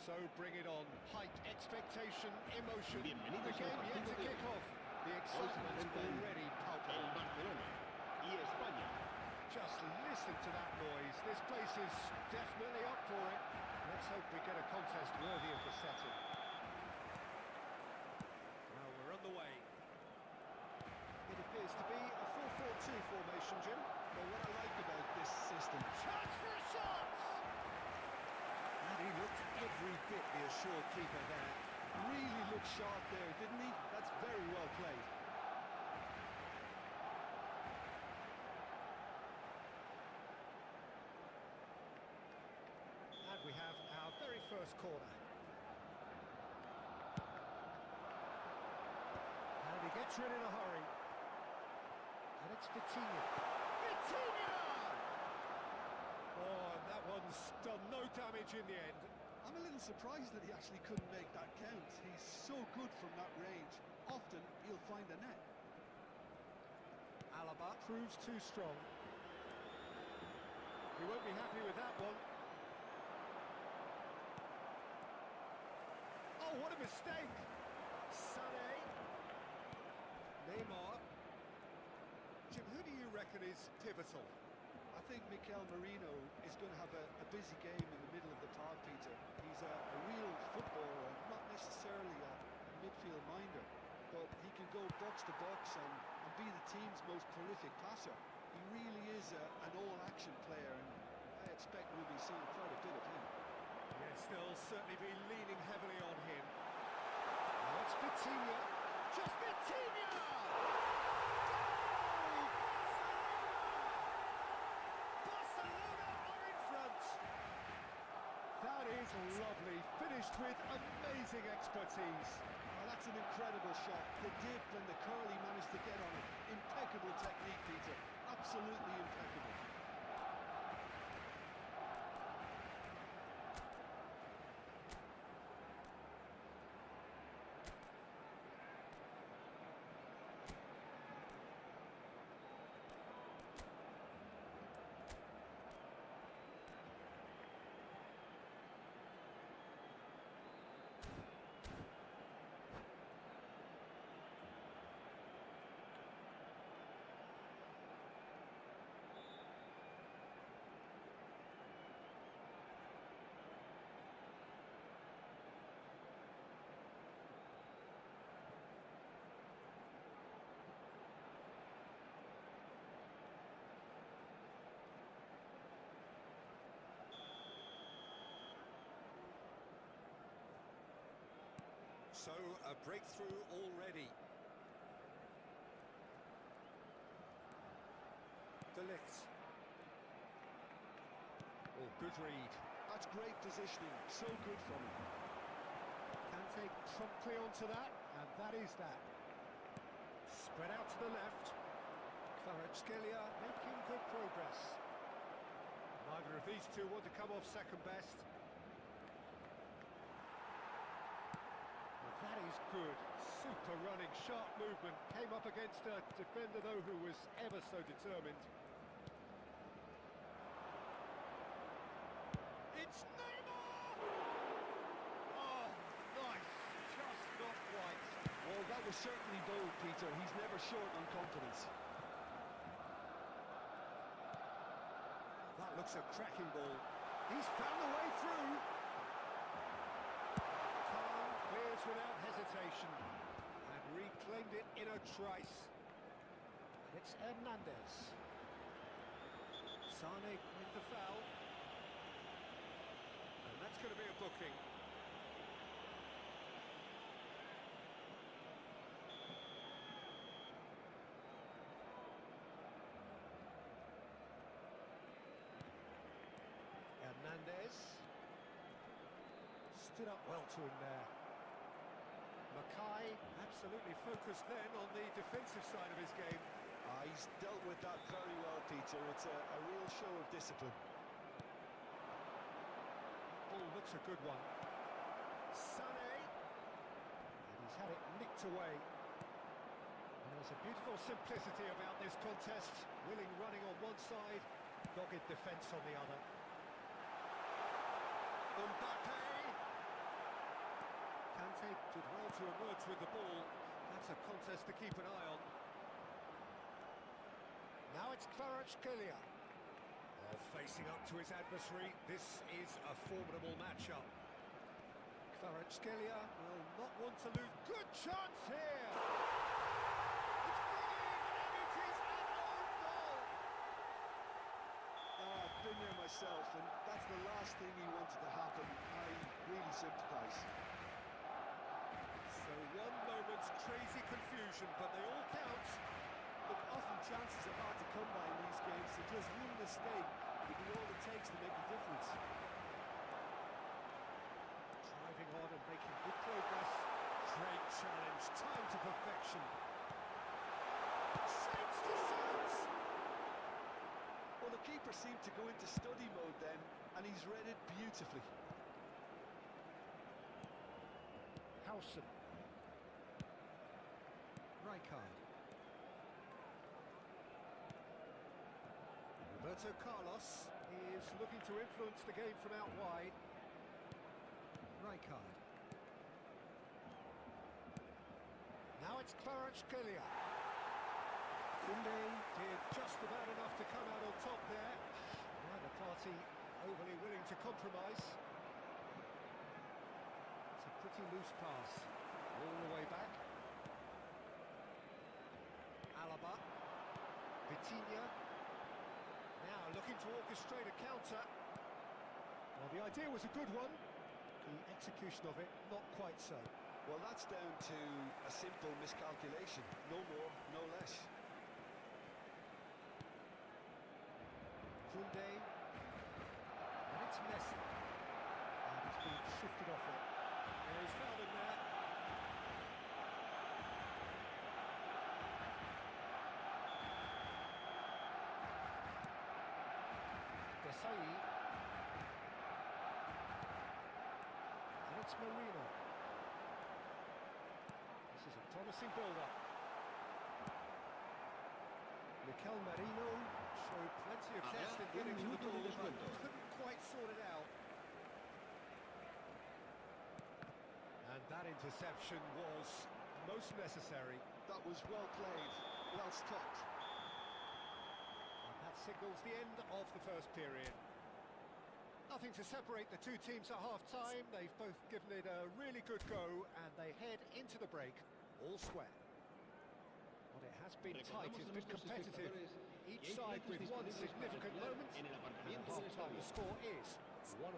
So bring it on. Hype, expectation, emotion. The Bienvenidos game al yet to partido de kick hoy. off. The Hoy se excitement's enfrentan already el palpable. Barcelona y España. Just listen to that noise. This place is definitely up for it. Let's hope we get a contest worthy of the setting. Well, we're on the way. It appears to be a 4-4-2 formation, Jim. Well, what I like about this system, Chance for a shot! and he looked every bit the assured keeper there. Really looked sharp there, didn't he? That's very well played. And we have our very first corner. And he gets rid in a hurry. And it's Vitinha. Vitinha! Oh, and that one's done no damage in the end. I'm a little surprised that he actually couldn't make that count. He's so good from that range. Often, he'll find a net. Alaba proves too strong. He won't be happy with that one. Oh, what a mistake! Sané. Neymar. Jim, who do you reckon is pivotal? I think Mikel Merino is going to have a busy game in the middle of the park, Peter. He's a real footballer, not necessarily a midfield minder, but he can go box to box and be the team's most prolific passer. He really is an all-action player, and I expect we'll be seeing quite a bit of him. Yes, they'll certainly be leaning heavily on him. Now it's Vitinha. Just Vitinha! That is lovely, finished with amazing expertise. Oh, that's an incredible shot. The dip and the curl he managed to get on it. Impeccable technique, Peter. Absolutely impeccable. So, a breakthrough already. De Ligt. Oh, good read. That's great positioning. So good from him. Kante promptly onto that, and that is that. Spread out to the left. Kvaratskhelia making good progress. Neither of these two want to come off second best. That is good. Super running, sharp movement. Came up against a defender, though, who was ever so determined. It's Neymar! Oh, nice. Just not quite. Well, that was certainly bold, Peter. He's never short on confidence. That looks a cracking ball. He's found a way through. Clears without hesitation and reclaimed it in a trice. And it's Hernandez. Sané with the foul. And that's going to be a booking. Hernandez. Stood up well to him there. Mackay absolutely focused then on the defensive side of his game. He's dealt with that very well, Peter. It's a real show of discipline. Ball looks a good one. Sané. And he's had it nicked away. And there's a beautiful simplicity about this contest. Willing running on one side, dogged defence on the other. Mbappe. Kante did well to emerge with the ball. That's a contest to keep an eye on. Now it's Kvaratskhelia. Oh, facing up to his adversary. This is a formidable matchup. Kvaratskhelia will not want to lose. Good chance here! It's been in, and it is an own goal! I've been there myself, and that's the last thing he wanted to happen. I really sympathise. So one moment's crazy confusion, but they all count. Look, often chances are hard to come by in these games, so just one mistake will be all it takes to make a difference. Driving on and making good progress. Great challenge, time to perfection. Shapes to shoot! Well, the keeper seemed to go into study mode then, and he's read it beautifully. Howson. Rijkaard. Roberto Carlos is looking to influence the game from out wide. Rijkaard. Now it's Kvaratskhelia. Koundé did just about enough to come out on top there. Neither party overly willing to compromise. It's a pretty loose pass. All the way back. Alaba. Vitinha. Now looking to orchestrate a counter. Well, the idea was a good one. The execution of it, not quite so. Well, that's down to a simple miscalculation. No more, no less. Koundé. And it's Messi. And he's being shifted off it. And he's fouled him there. Desai. And it's Marino. This is a promising build-up. Mikel Marino showed plenty of zest in getting to the ball, but couldn't quite sort it out. And that interception was most necessary. That was well played, well stopped. And that signals the end of the first period. Nothing to separate the two teams at half-time. They've both given it a really good go, and they head into the break all square. But it has been tight, it's been competitive. Each side with one significant moment, and at half-time the score is 1-1.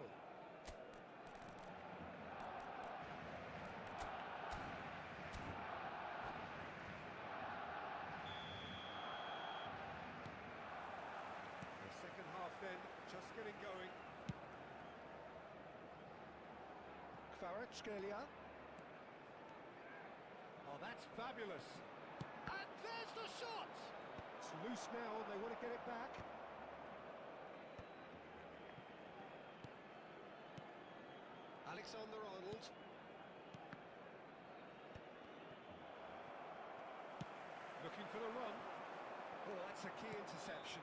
The second half then, just getting going. Kvaratskhelia. Oh, that's fabulous. And there's the shot! It's loose now, and they want to get it back. Alexander-Arnold. Looking for the run. Oh, that's a key interception.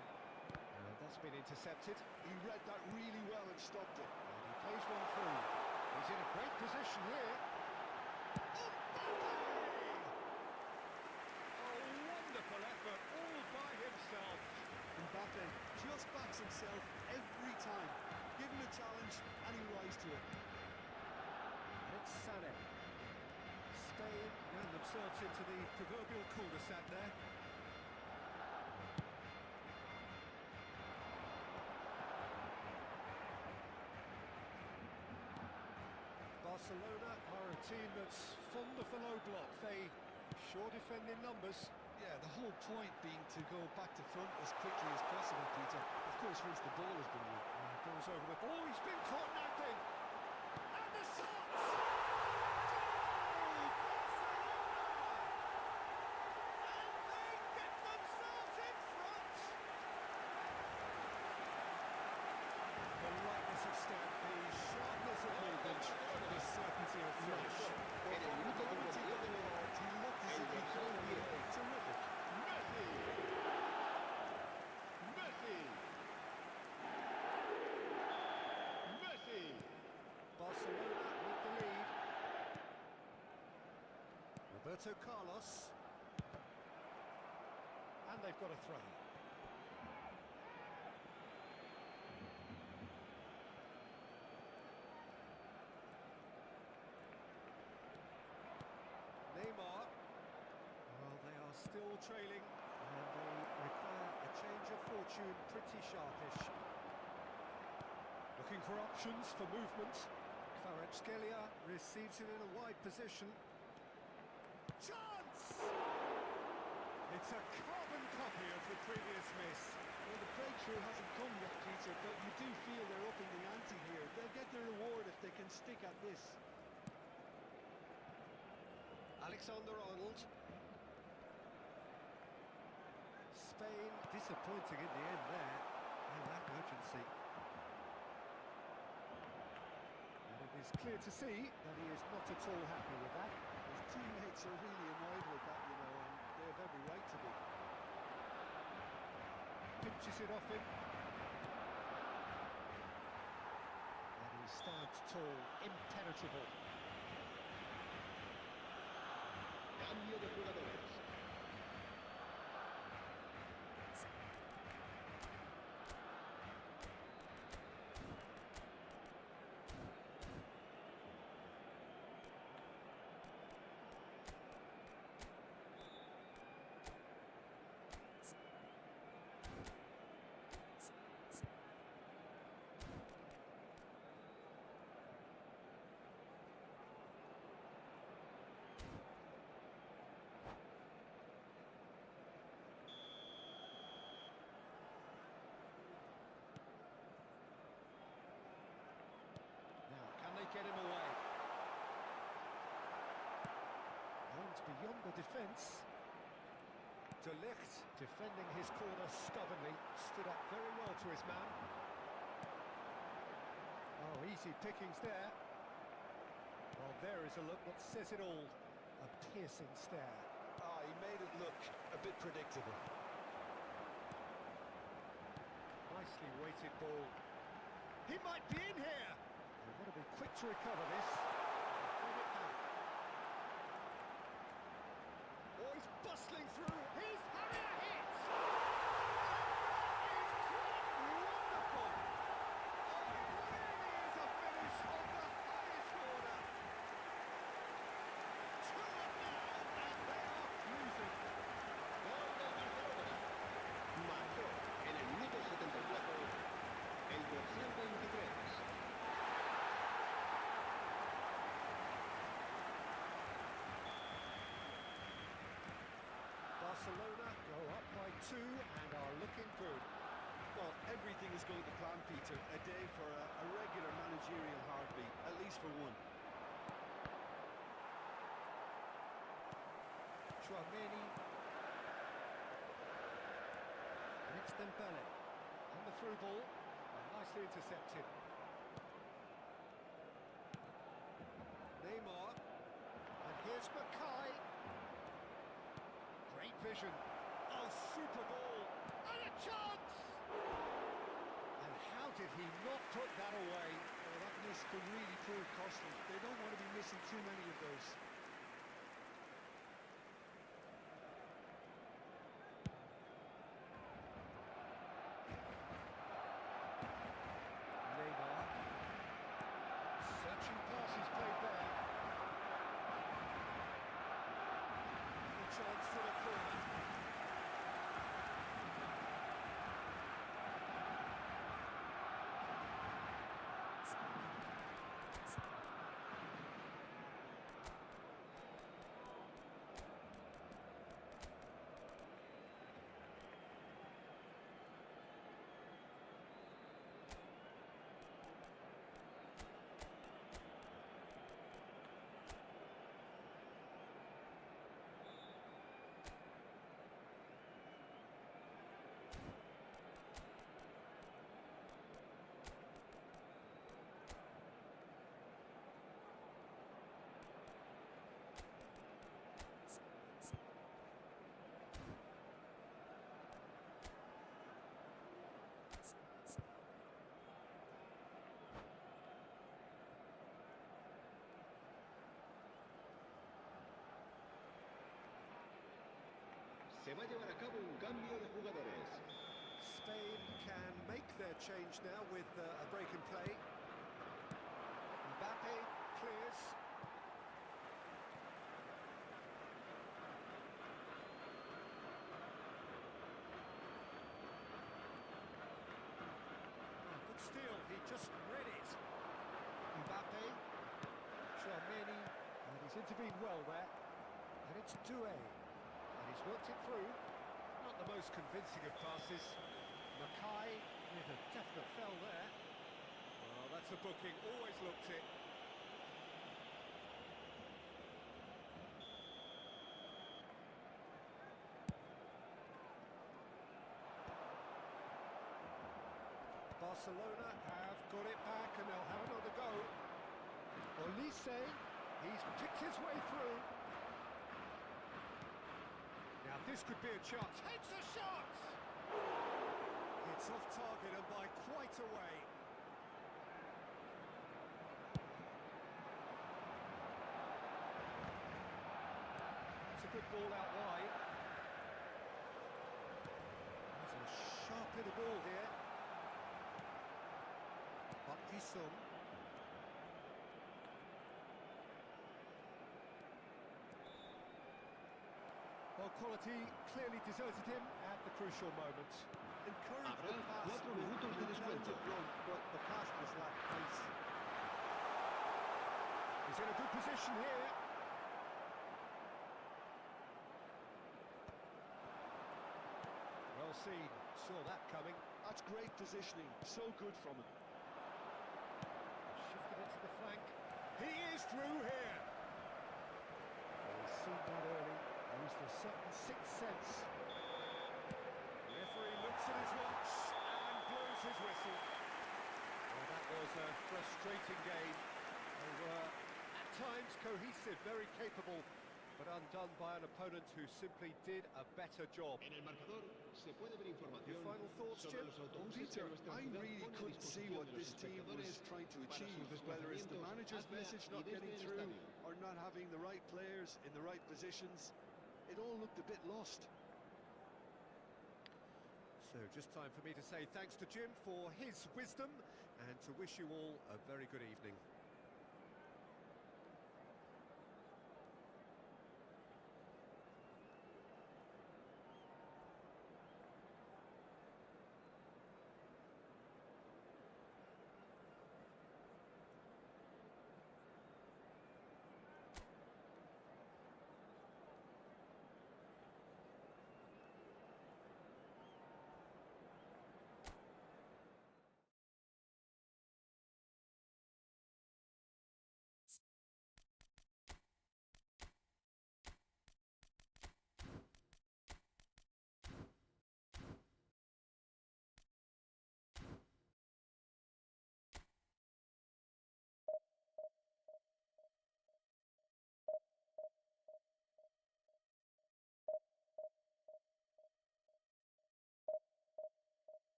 And that's been intercepted. He read that really well and stopped it. And he plays one through. He's in a great position here. Wonderful effort, all by himself. Mbappe just backs himself every time. Give him a challenge and he rise to it. And it's Sané. Spain ran themselves into the proverbial cul-de-sac there. Barcelona are a team that's fond of the low block. They sure defend in numbers. Yeah, the whole point being to go back to front as quickly as possible, Peter. Of course, once the ball has been won. Goes over the... Oh, he's been caught napping! And the shots! Goal! Barcelona! And they get themselves in front! The lightness of step, the sharpness of movement, the certainty of finish. En el minuto 52 de la he looked as if he could be terrific. Messi. Messi. Messi. Roberto Carlos. And they've got a throw. Neymar. Well, they are still trailing, and they require a change of fortune pretty sharpish. Looking for options for movement. Gaskeun receives it in a wide position. Chance! It's a carbon copy of the previous miss. Well, the breakthrough hasn't come yet, Peter, but you do feel they're upping the ante here. They'll get their reward if they can stick at this. Alexander-Arnold. Spain disappointing in the end there. And that urgency. And it is clear to see that he is not at all happy with that. His teammates are really annoyed with that, you know, and they have every right to be. Pinches it off him. And he stands tall, impenetrable. Cambio de jugadores. Get him away. And beyond the defence. De Ligt defending his corner stubbornly, stood up very well to his man. Oh, easy pickings there. Well, there is a look that says it all. A piercing stare. Ah, he made it look a bit predictable. Nicely weighted ball. He might be in here! They've got to be quick to recover this. He's got it back. Oh, he's bustling through. He's having a hit! And that is quite wonderful! Oh, it really is a finish of the highest order. 2 up now, and they are cruising. Gol del Barcelona. Marcó en el minuto 74 el dorsal 23. Barcelona go up by 2 and are looking good. Well, everything is going to plan, Peter. A day for a regular managerial heartbeat, at least for one. Chouameni. And it's Dembele. On the through ball. Nicely intercepted. Neymar. And here's Mackay. Great vision. Oh, super goal. And a chance! And how did he not put that away? Oh, that miss could really prove costly. They don't want to be missing too many of those. Neymar. Searching passes played there. A chance for the corner. Se va a llevar a cabo un cambio de jugadores. Spain can make their change now with a break in play. Mbappe clears. Good steal, he just read it. Mbappe, Chouameni, and he's intervened well there. And it's Doué, and he's worked it through. Not the most convincing of passes. Mackay with a definite fell there. Well, that's a booking, always looked it. Barcelona have got it back and they'll have another go. Olise, he's picked his way through. Now this could be a chance. Takes a shot! It's off target and by quite a way. It's a good ball out wide. There's a sharp hit of ball here. But Isum. Well, quality clearly deserted him at the crucial moment. Encouraged the Habrá pass 4 minutos de with descuento. run, but the pass was lacked pace. He's in a good position here. Well seen, saw that coming. That's great positioning, so good from him. Shifted it to the flank. He is through here. He's seen that early. Used a certain sixth sense. The referee looks at his watch and blows his whistle. Well, that was a frustrating game. They were, at times, cohesive, very capable, but undone by an opponent who simply did a better job. En el marcador se puede ver información Your final thoughts, sobre Jim? los autobuses Peter, que nuestra I ciudad really pone a couldn't see disposición what de los this team was espectadores trying to para achieve, sus whether it's the desplazamientos manager's hacia message y not desde getting el through estadio. or not having the right players in the right positions. It all looked a bit lost. So just time for me to say thanks to Jim for his wisdom and to wish you all a very good evening.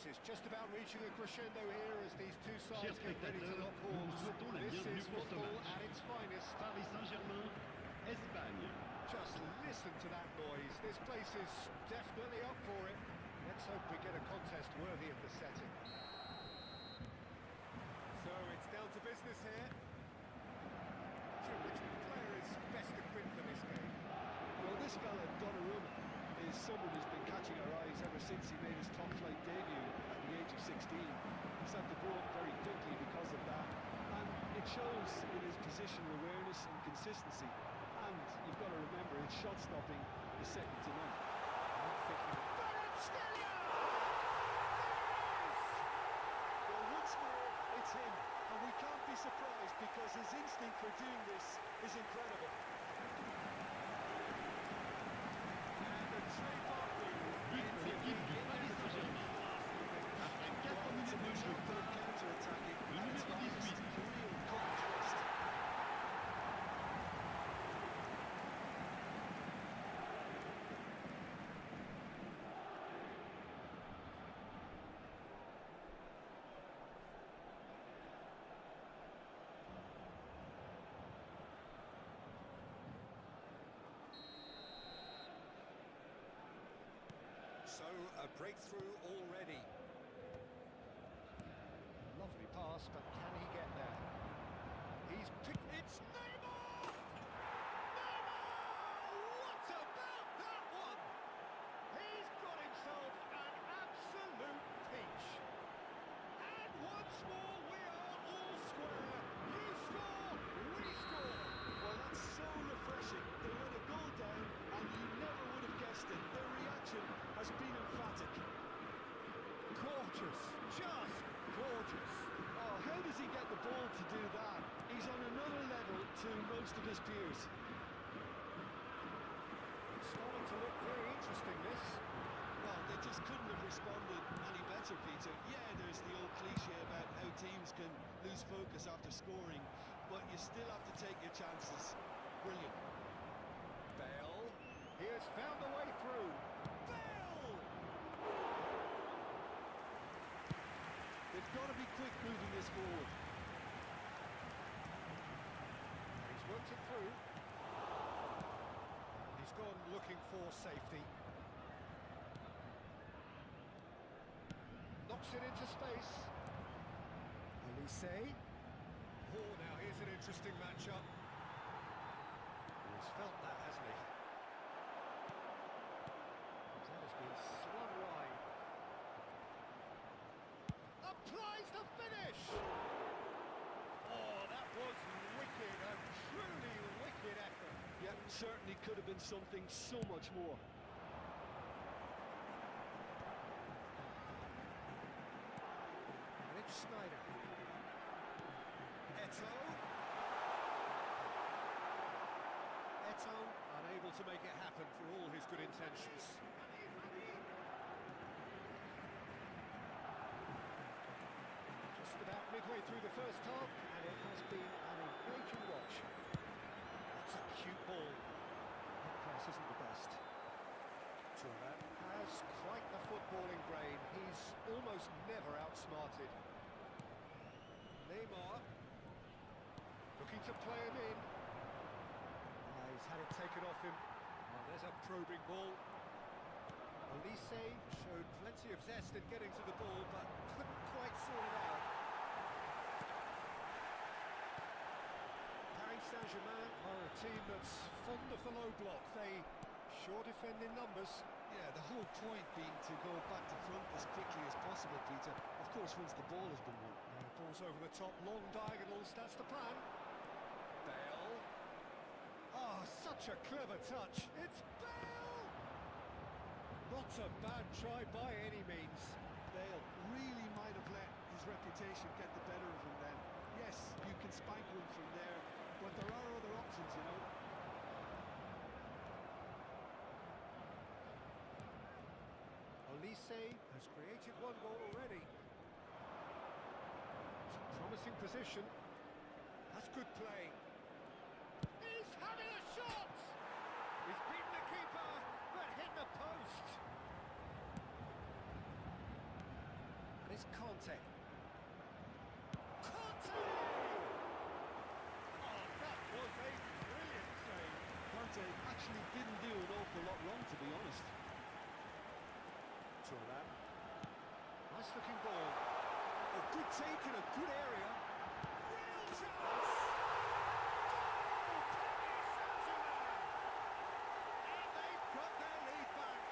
matches is just about reaching a crescendo here as these two sides Chers get ready to spectateurs, lock nous vous horns. souhaitons la This bienvenue is pour ce football match. at its finest. Paris Saint-Germain, Espagne. Just listen to that noise. This place is definitely up for it. Let's hope we get a contest worthy of the setting. So it's down to business here. Jim, which player is best equipped for this game? Well, this fella, Donnarumma, is someone who's been catching our eyes ever since he made his top-flight debut at the age of 16. He's had to grow up very quickly because of that, and it shows in his positional awareness and consistency. And you've got to remember, his shot-stopping is second to none. I'm thinking Well, once more, it's him, and we can't be surprised because his instinct for doing this is incredible. But l'équipe du Paris Saint-Germain. Après 4 minutes de jeu, le numéro 18. So, a breakthrough already. Lovely pass, but can he get there? He's picked... It's Neymar! Neymar! What about that one? He's got himself an absolute peach. And once more, we are all square. You score, we score. Well, that's so refreshing. They let a goal down, and you never would have guessed it. Their reaction has been emphatic. Gorgeous, just gorgeous. Oh, how does he get the ball to do that? He's on another level to most of his peers. It's starting to look very interesting, this. Well, they just couldn't have responded any better, Peter. Yeah, there's the old cliche about how teams can lose focus after scoring, but you still have to take your chances. Brilliant. Bale, he has found a way through. Bale! They've got to be quick moving this forward. He's worked it through. He's gone looking for safety. Knocks it into space. Olise. Oh, now here's an interesting matchup. He's felt that, hasn't he? That has been slung wide. Applies the finish! Oh, that was wicked, a truly wicked effort. Yeah, certainly could have been something so much more. And it's Snyder. Eto'o. Eto'o unable to make it happen for all his good intentions. Just about midway through the first half, and it has been an engaging watch. That's a cute ball. That pass isn't the best. Turan has quite the footballing brain. He's almost never outsmarted. Neymar looking to play him in. He's had it taken off him. Oh, there's a probing ball. Olise showed plenty of zest in getting to the ball, but couldn't quite sort it out. Paris Saint-Germain are a team that's fond of the low block. They sure defend in numbers. Yeah, the whole point being to go back to front as quickly as possible, Peter. Of course, once the ball has been won. Ball's over the top, long diagonals, that's the plan. Bale. Oh, such a clever touch. It's Bale! Not a bad try by any means. Bale really might have let his reputation get the better of him then. Yes, you can spank one from there, but there are other options, you know. Olise has created one goal already. It's a promising position. That's good play. He's having a shot! He's beaten the keeper, but hit the post. Here's Conte. Conte! Oh, that was a brilliant save. Conte actually didn't do an awful lot wrong, to be honest. Thuram. Nice looking ball. A good take in a good area. Real chance! And they've got their lead back.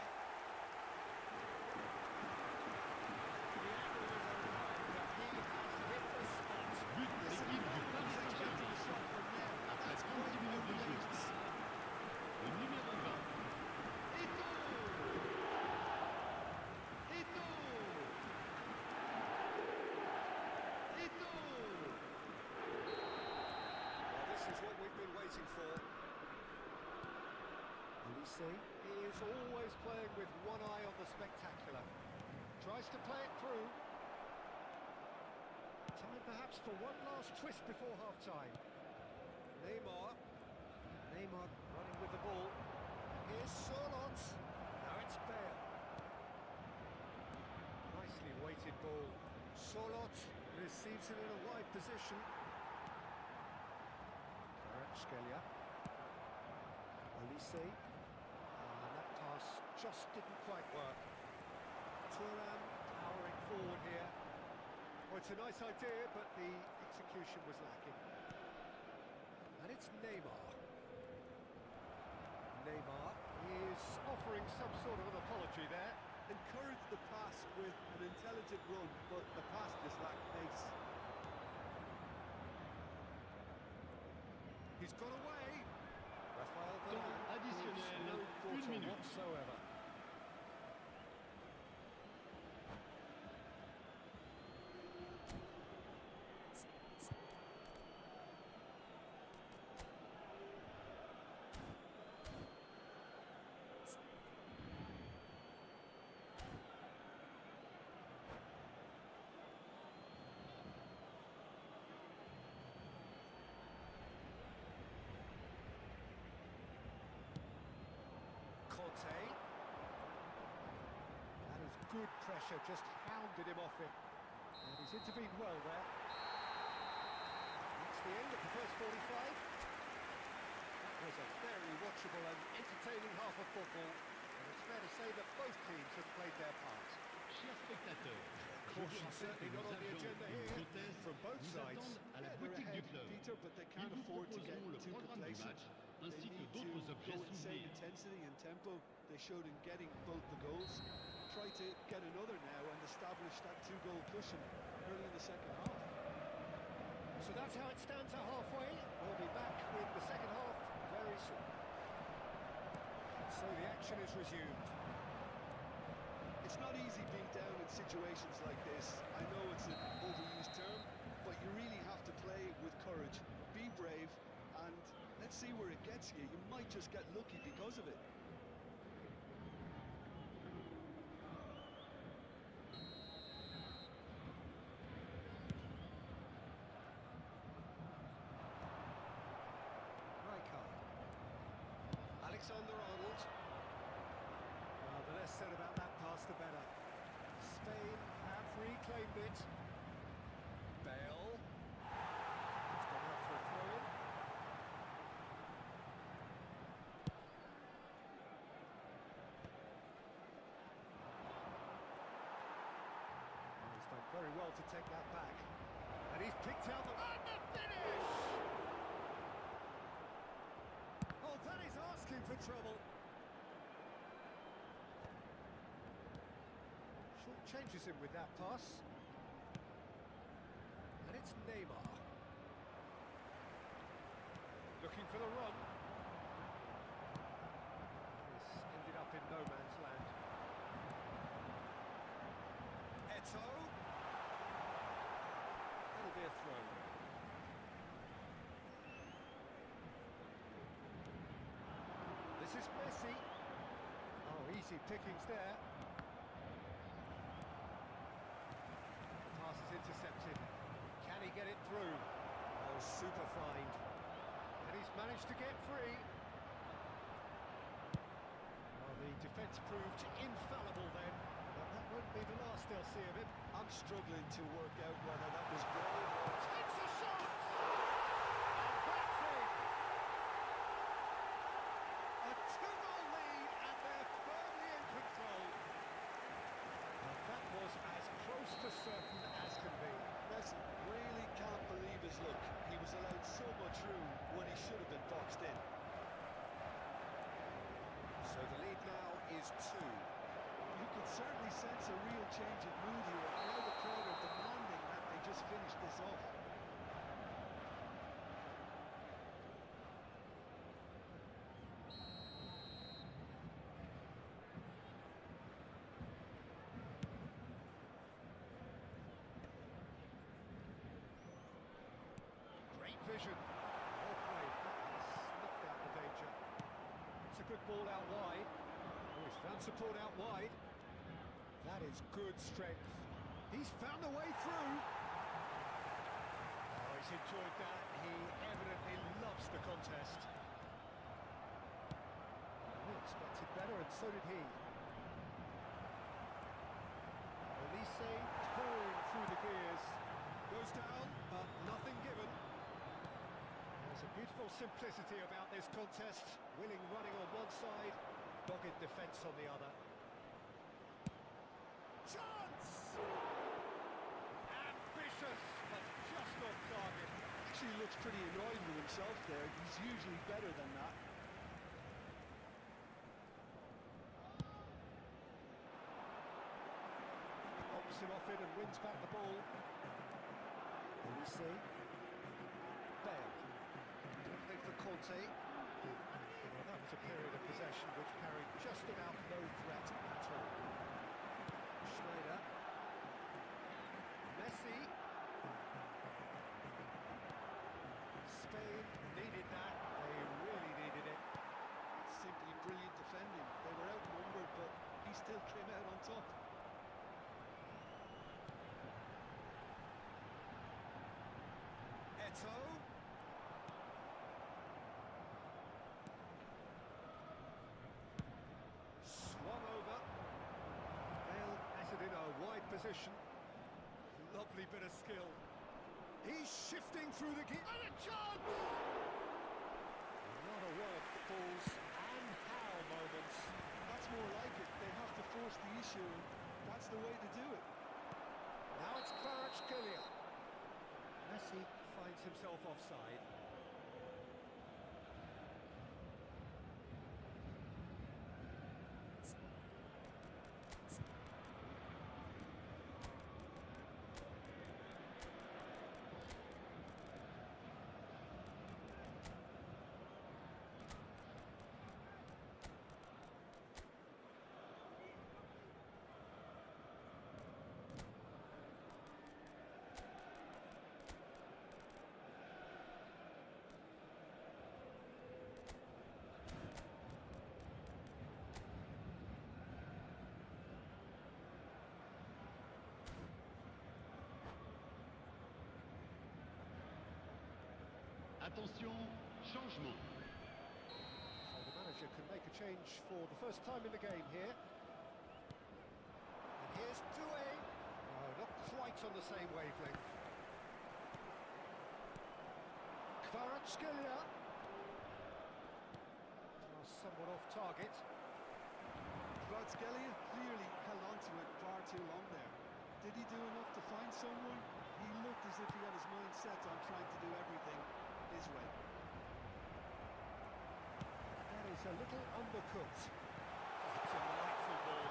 The angle was arrived, but he has hit the spot. But pour l'équipe du Paris Expecting Saint-Germain. a shot from there. Après That's 11 quite minutes de jeu, outrageous. le numéro 20, Eto'o. Eto'o. Eto'o. Well, this is what we've been waiting for. Olise, he is always playing with one eye on the spectacular. Tries to play it through. Time perhaps for one last twist before half-time. Neymar. Neymar running with the ball. Here's Solot. Now it's Bale. Nicely weighted ball. Solot receives it in a wide position. Gaskeun. Olise. And that pass just didn't quite work. Thuram powering forward here. Well, it's a nice idea, but the execution was lacking. And it's Neymar. Neymar is offering some sort of an apology there. Encouraged the pass with an intelligent run, but the pass just lacked pace. He's got away. Rafael Temps Varane additionnel, gives no une thought minute. whatsoever. Conte. That is good pressure, just hounded him off it. And he's intervened well there. That's the end of the first 45. That was a very watchable and entertaining half of football. And it's fair to say that both teams have played their part. Chers spectateurs, je vous Caution rappelle que certainly nos not on the agents agenda et nos here hôtesses from both nous sides. attendent à la Yeah, they're boutique du ahead, club. Peter, but they Ils can't vous afford to get proposeront le too programme du complacent. match, They ainsi que need d'autres to objets go at the same souvenirs. intensity and tempo they showed in getting both the goals. Try to get another now and establish that two-goal cushion early in the second half. So that's how it stands at halfway. We'll be back with the second half very soon. So the action is resumed. It's not easy being down in situations like this. I know it's an overused term, but you really have to play with courage. Be brave, and let's see where it gets you. You might just get lucky because of it. Alexander-Arnold. Well, the less said about that pass, the better. Spain have reclaimed it. Bale. It's gone out for a throw-in. Well, he's done very well to take that back. And he's picked out the... And the finish! Oh, that is asking for trouble. Short changes him with that pass. And it's Neymar. Looking for the run. This ended up in no man's land. Eto'o. That'll be a throw. This is Messi. Oh, easy pickings there. The pass is intercepted. Can he get it through? Oh, super find. And he's managed to get free. Well, the defence proved infallible then. But that won't be the last they'll see of him. I'm struggling to work out whether that was brave or... Takes a shot! And that's it! A 2-goal lead, and they're firmly in control. And that was as close to certain as can be. Messi really can't believe his luck. He was allowed so much room when he should have been boxed in. So the lead now is 2. You can certainly sense a real change of mood here. Now the crowd are demanding that they just finish this off. Great vision. Well played. Snuffed out the danger. It's a good ball out wide. Oh, he's found support out wide. That is good strength. He's found a way through. Oh, he's enjoyed that. He evidently loves the contest. We expected better, and so did he. Olise pouring through the gears. Goes down, but nothing given. There's a beautiful simplicity about this contest. Willing running on one side, dogged defence on the other. Chance! Ambitious, but just off target. Actually looks pretty annoyed with himself there. He's usually better than that. Pops him off it and wins back the ball. Olise. Bale. Played for Conte. Well, that was a period of possession which carried just about no threat at all. Schneider. Messi. Spain needed that. They really needed it. Simply brilliant defending. They were outnumbered, but he still came out on top. Eto. Swung over. Bale has it in a wide position. Lovely bit of skill. He's shifting through the gear. And a chance! Not a word footballs and how moments. That's more like it. They have to force the issue, and that's the way to do it. Now it's Gaskeun. Messi finds himself offside. Attention, changement. So the manager can make a change for the first time in the game here. And here's Doué. No, not quite on the same wavelength. Kvaratskhelia. Somewhat off target. Gaskeun clearly held on to it far too long there. Did he do enough to find someone? He looked as if he had his mind set on trying to do everything his way. That is a little undercooked. It's a delightful ball.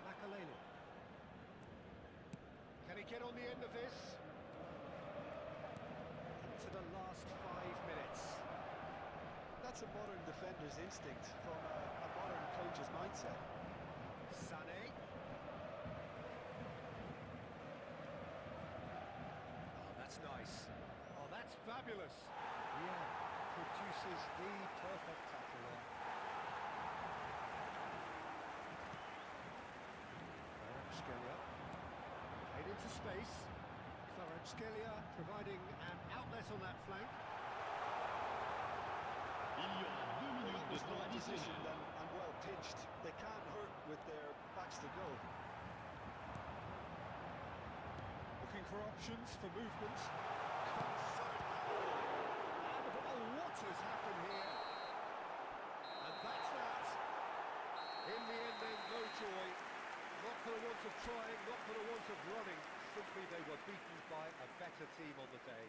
Makalele. Can he get on the end of this? Into the last 5 minutes. That's a modern defender's instinct from a modern coach's mindset. Sané. Oh, that's nice. Oh, that's fabulous. Yeah, produces the perfect tackle there. Kvaratskhelia. Played into space. Kvaratskhelia providing an outlet on that flank. Il y aura 2 minutes de Was temps well additionnel. positioned and well pitched. They can't hurt with their backs to goal. looking for options for movement. And what has happened here? And that's that. In the end then, no joy. Not for the want of trying, not for the want of running. Simply they were beaten by a better team on the day.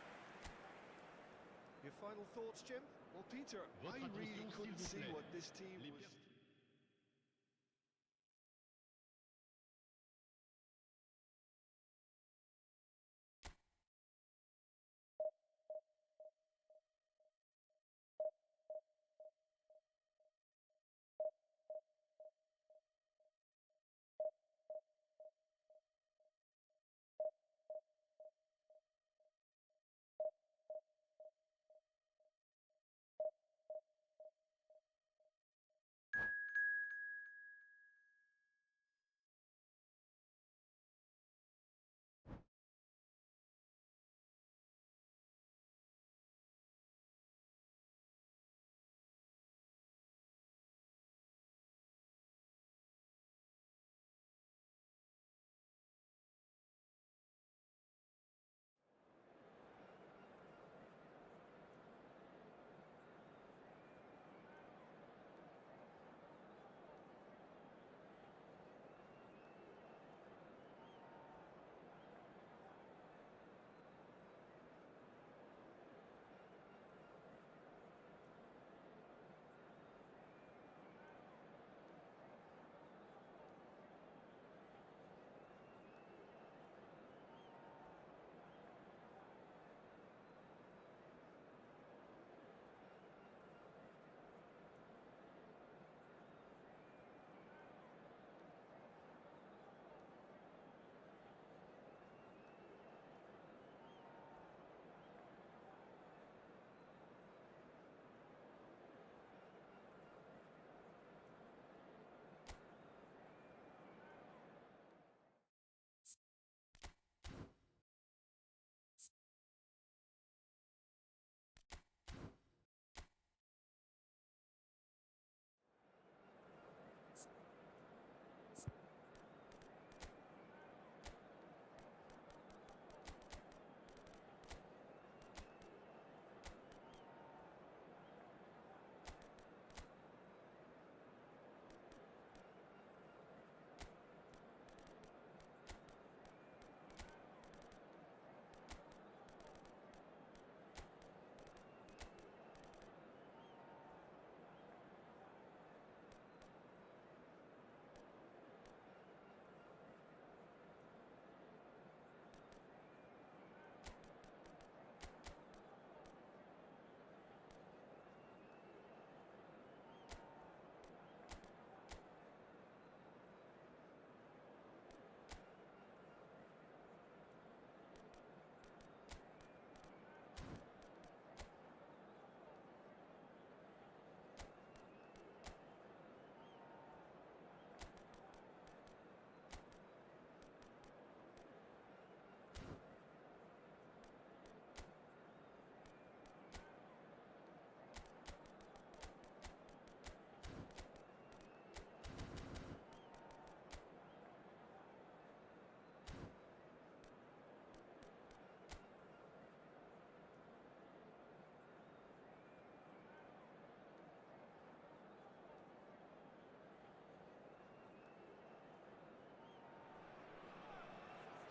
Your final thoughts, Jim? Well, Peter, Votre I really attention, couldn't s'il vous see plaît. what this team Les was... per-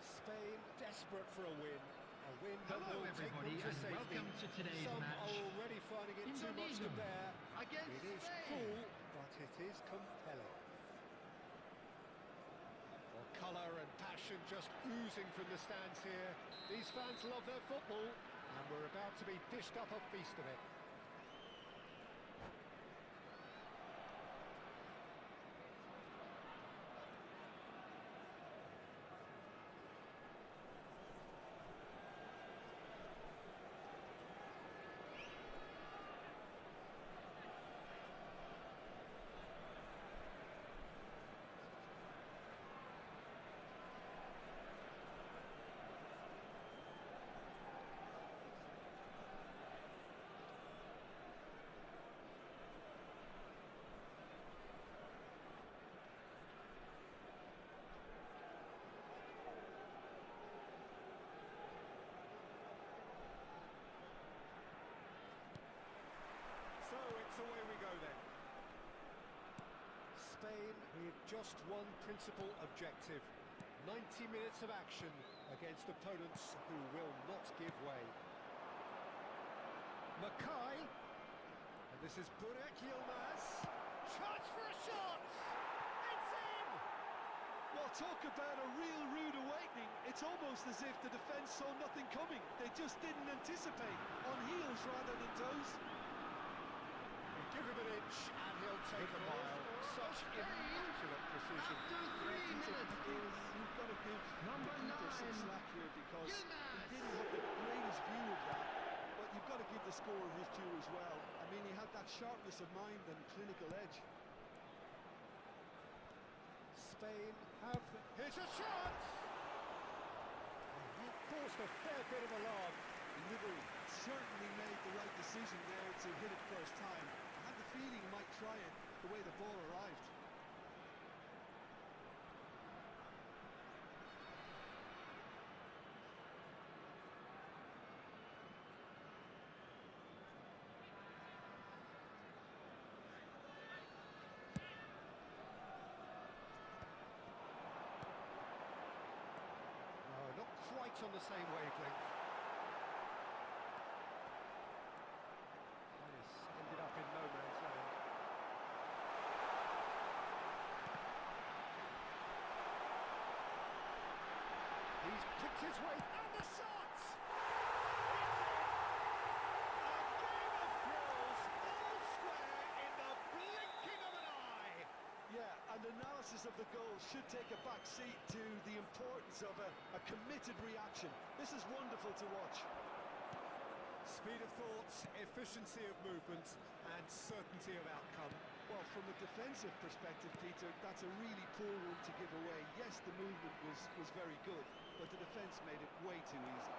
Spain desperate for a win. A win that Hello will take everybody them to and safety. welcome to today's Some match. are already finding it too much to Indonesia bear. against It is Spain. cruel, but it is compelling. Well, colour and passion just oozing from the stands here. These fans love their football, and we're about to be dished up a feast of it. Spain with just one principal objective. 90 minutes of action against opponents who will not give way. Mackay. And this is Burak Yilmaz. Chance for a shot! It's in! Well, talk about a real rude awakening. It's almost as if the defence saw nothing coming. They just didn't anticipate. On heels rather than toes. You give him an inch and he'll take a mile. Such immaculate precision. You've got to give the keeper some slack here because he didn't have the greatest view of that. But you've got to give the scorer his due as well. I mean, he had that sharpness of mind and clinical edge. Spain have... Here's a shot! He caused a fair bit of alarm. Liverpool certainly made the right decision there to hit it first time. I had the feeling he might try it the way the ball arrived. No, not quite on the same wavelength. Ended up in no man's land. He's picked his way, and the shot! It's in! A game of thrills, all square in the blinking of an eye! Yeah, and analysis of the goal should take a back seat to the importance of a committed reaction. This is wonderful to watch. Speed of thought, efficiency of movement, and certainty of outcome. Well, from a defensive perspective, Peter, that's a really poor one to give away. Yes, the movement was very good, but the defence made it way too easy.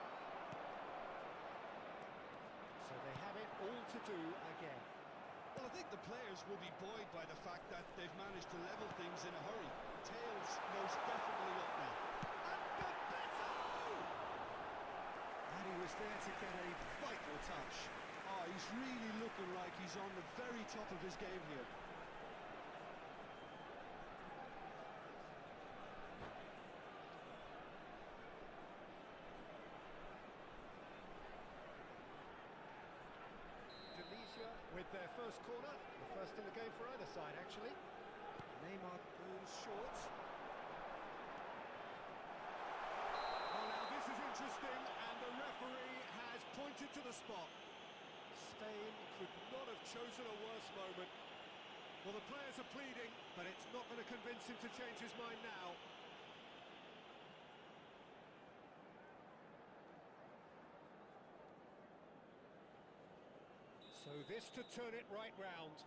So they have it all to do again. Well, I think the players will be buoyed by the fact that they've managed to level things in a hurry. Tails most definitely up now. And he was there to get a vital touch. Oh, he's really looking like he's on the very top of his game here. Tunisia with their first corner, the first in the game for either side actually. Neymar goes short. Oh, now this is interesting, and the referee has pointed to the spot. Spain could not have chosen a worse moment. Well, the players are pleading, but it's not going to convince him to change his mind now. So this to turn it right round.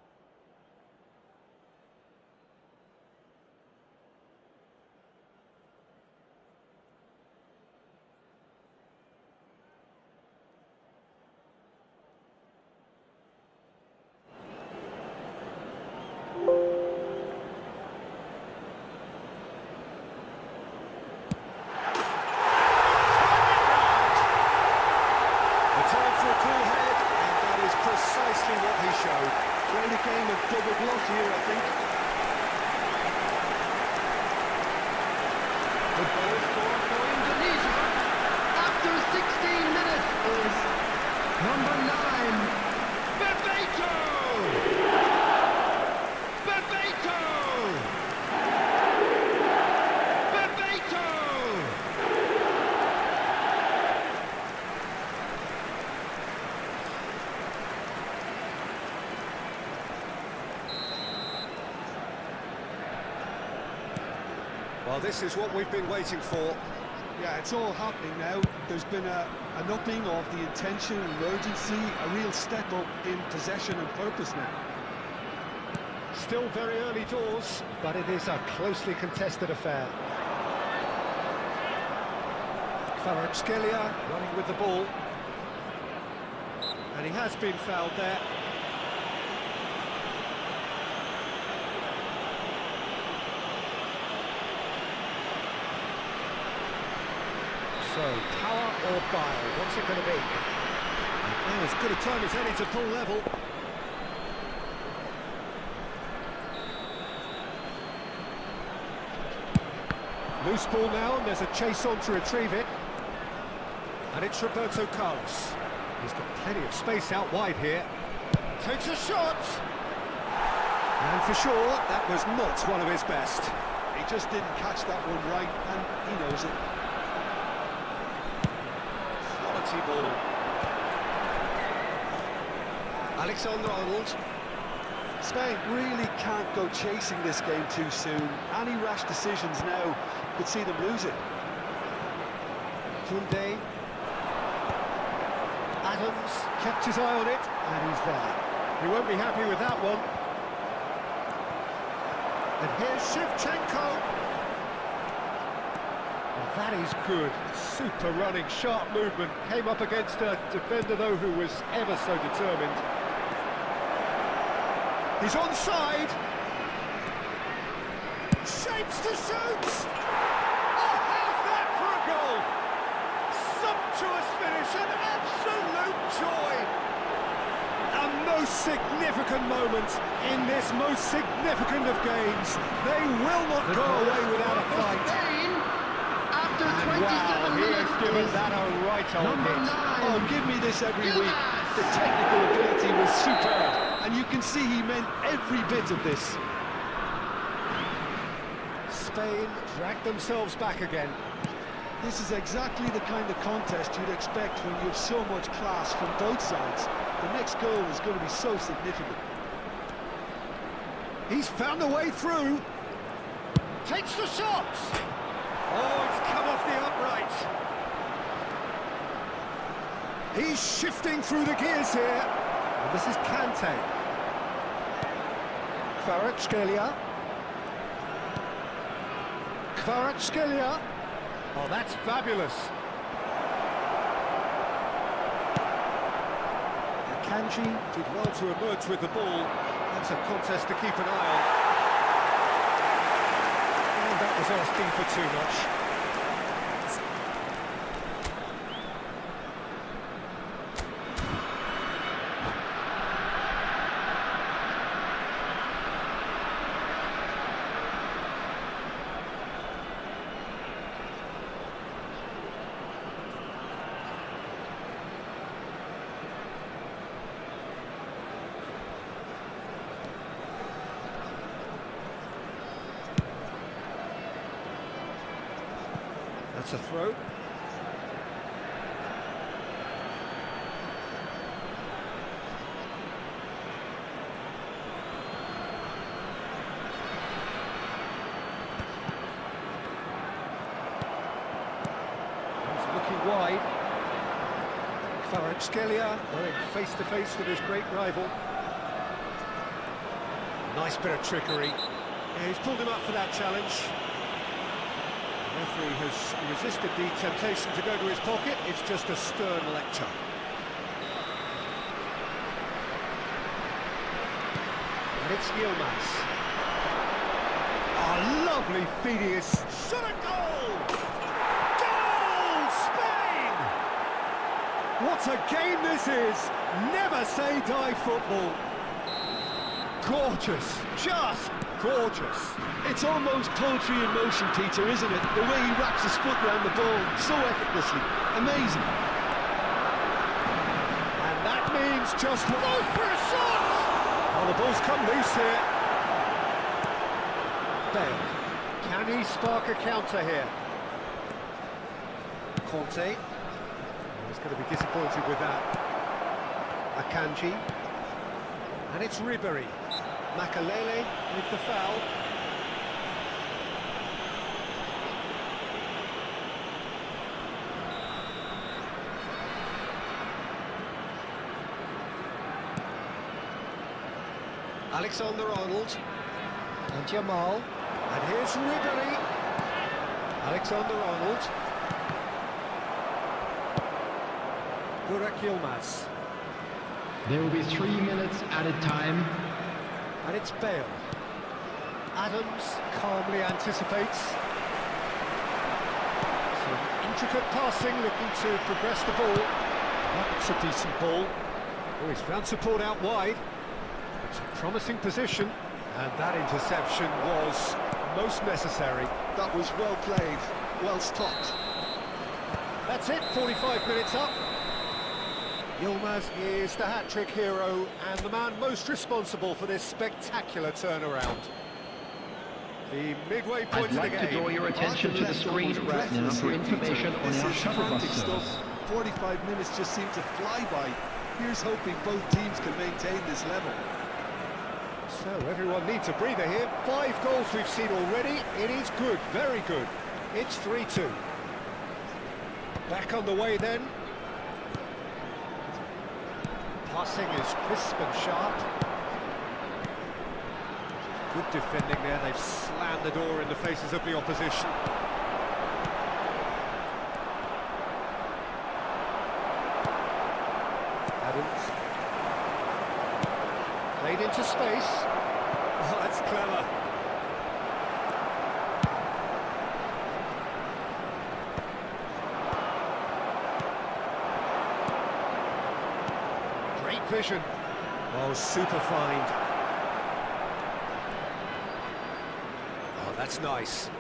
Precisely what he showed. Played a game of double bluff here, I think. The goal scorer for Indonesia after 16 minutes is number 9, Bebeto! Bebeto! Bebeto! Well, this is what we've been waiting for. Yeah, it's all happening now. There's been an upping of the intention and urgency, a real step up in possession and purpose now. Still very early doors, but it is a closely contested affair. Gaskeun running with the ball. And he has been fouled there. So, power or bile, what's it going to be? Now as good a time as any to pull level. Loose ball now, and there's a chase on to retrieve it. And it's Roberto Carlos. He's got plenty of space out wide here. Takes a shot! And for sure, that was not one of his best. He just didn't catch that one right, and he knows it. Quality ball. Alexander-Arnold. Spain really can't go chasing this game too soon. Any rash decisions now could see them lose it. Koundé. Adams kept his eye on it, and he's there. He won't be happy with that one. And here's Shevchenko. And that is good. Super running, sharp movement. Came up against a defender, though, who was ever so determined. He's onside. Shapes to shoot. Oh, how's that for a goal? Sumptuous finish, an absolute joy. A most significant moment in this most significant of games. They will not go away without a fight. Spain, after And 27 wow, he minutes, has given is that a right old number hit. 9. Oh, give me this every week. The technical ability was superb, and you can see he meant every bit of this. Spain dragged themselves back again. This is exactly the kind of contest you'd expect when you have so much class from both sides. The next goal is going to be so significant. He's found a way through. Takes the shot. Oh, it's come off the upright. He's shifting through the gears here. And this is Kante. Kvaratskhelia. Kvaratskhelia. Oh, that's fabulous. Kanji did well to emerge with the ball. That's a contest to keep an eye on. And that was asking for too much. That's a throw. He's looking wide. Kvaratskhelia going face to face with his great rival. Nice bit of trickery. Yeah, he's pulled him up for that challenge. The referee has resisted the temptation to go to his pocket. It's just a stern lecture. And it's Yilmaz. Oh, lovely Phidias. Shot a goal! Goal! Spain! What a game this is! Never say die football. Gorgeous. Just gorgeous. It's almost poetry in motion, Peter, isn't it? The way he wraps his foot around the ball so effortlessly. Amazing. And that means just go for a shot! Oh, the ball's come loose here. Bale. Can he spark a counter here? Conte. He's going to be disappointed with that. Akanji. And it's Ribéry. Makalele with the foul. Alexander-Arnold. And Jamal. And here's Ribéry. Alexander-Arnold. Burak Yilmaz. There will be 3 minutes added time. And it's Bale. Adams calmly anticipates. Some intricate passing, looking to progress the ball. That's a decent ball. Oh, he's found support out wide. It's a promising position, and that interception was most necessary. That was well played, well stopped. That's it, 45 minutes up. Yilmaz is the hat-trick hero and the man most responsible for this spectacular turnaround. The midway point I'd of the like to game. draw your attention to the screen right now for information on our shuttle bus service. 45 minutes just seem to fly by. Here's hoping both teams can maintain this level. So everyone needs a breather here. 5 goals we've seen already. It is good, very good. It's 3-2. Back on the way then. Passing is crisp and sharp. Good defending there. They've slammed the door in the faces of the opposition. Adams. Played into space. Oh, that's clever. Great vision. Oh, super find. Oh, that's nice.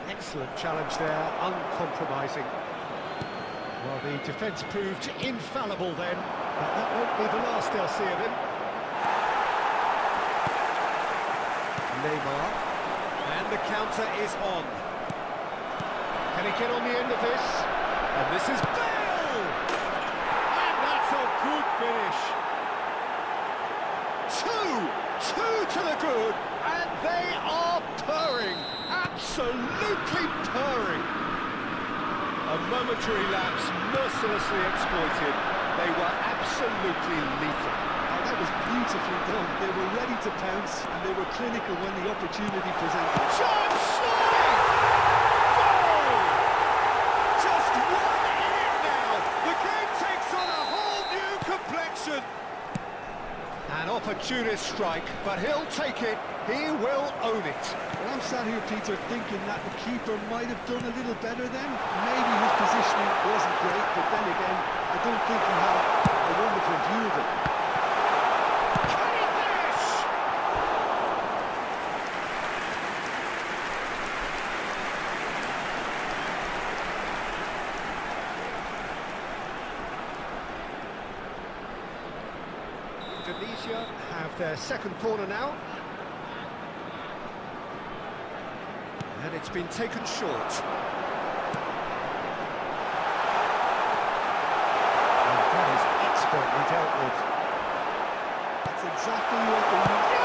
Excellent challenge there, uncompromising. Well, the defence proved infallible then, but that won't be the last they'll see of him. Neymar, and the counter is on. Can he get on the end of this? And this is Bale! And that's a good finish. Two to the good, and they are purring, absolutely purring. A momentary lapse, mercilessly exploited. They were absolutely lethal. Oh, that was beautifully done. They were ready to pounce, and they were clinical when the opportunity presented. John Shea! Goal! Just 1 minute now. The game takes on a whole new complexion. An opportunist strike, but he'll take it. He will own it. Well, I'm sat here, Peter, thinking that the keeper might have done a little better then. Maybe his positioning wasn't great, but then again, I don't think he had a wonderful view of it. Can he finish? Indonesia have their second corner now. And it's been taken short. And that is expertly dealt with. That's exactly what they need.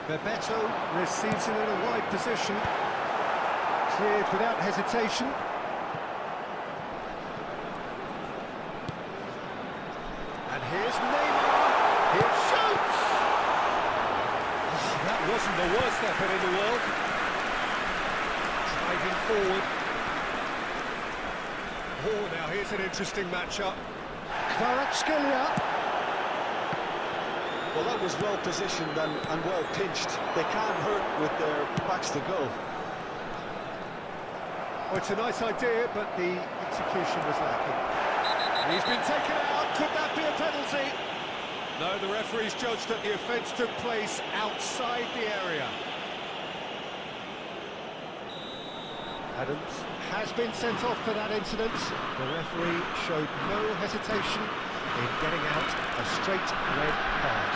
Bebeto receives it in a wide position. Cleared without hesitation. And here's Neymar. He shoots! That wasn't the worst effort in the world. Driving forward. Oh, now here's an interesting matchup. Gaskeun. Well, that was well positioned and well pinched. They can't hurt with their backs to goal. Well, it's a nice idea, but the execution was lacking. He's been taken out. Could that be a penalty? No, the referee's judged that the offence took place outside the area. Adams has been sent off for that incident. The referee showed no hesitation in getting out a straight red card.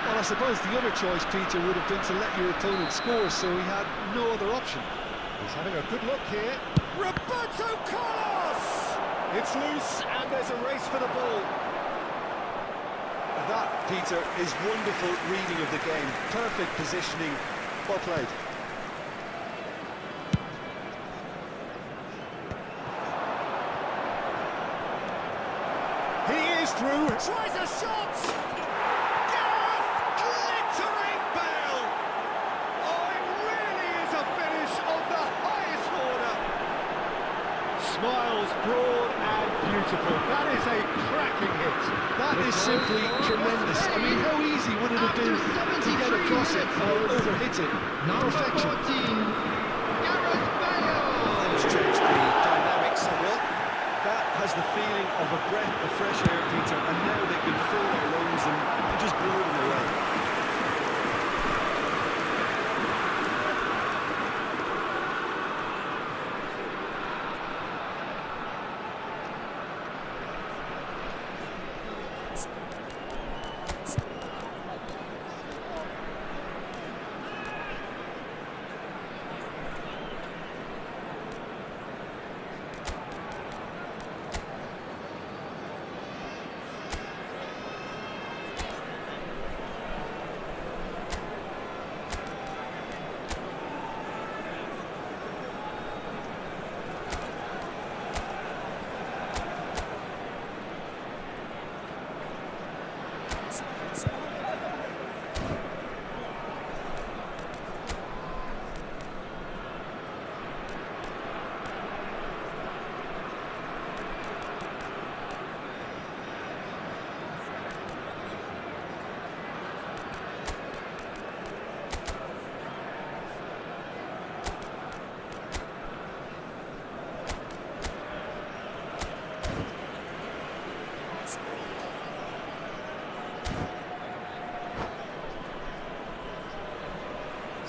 Well, I suppose the other choice, Peter, would have been to let your opponent score, so he had no other option. He's having a good look here. Roberto Carlos! It's loose and there's a race for the ball. That, Peter, is wonderful reading of the game. Perfect positioning. Well played. He is through. Tries a shot! Gareth glittering Bale! Oh, it really is a finish of the highest order. Smiles broad and beautiful. That is a cracking hit. That is simply tremendous. I mean, how easy would it have been to get across it or overhit it? Perfection. Demonstrates the dynamics somewhat. That has the feeling something of a breath of fresh air, Peter, and now they can fill their lungs and just blow them away.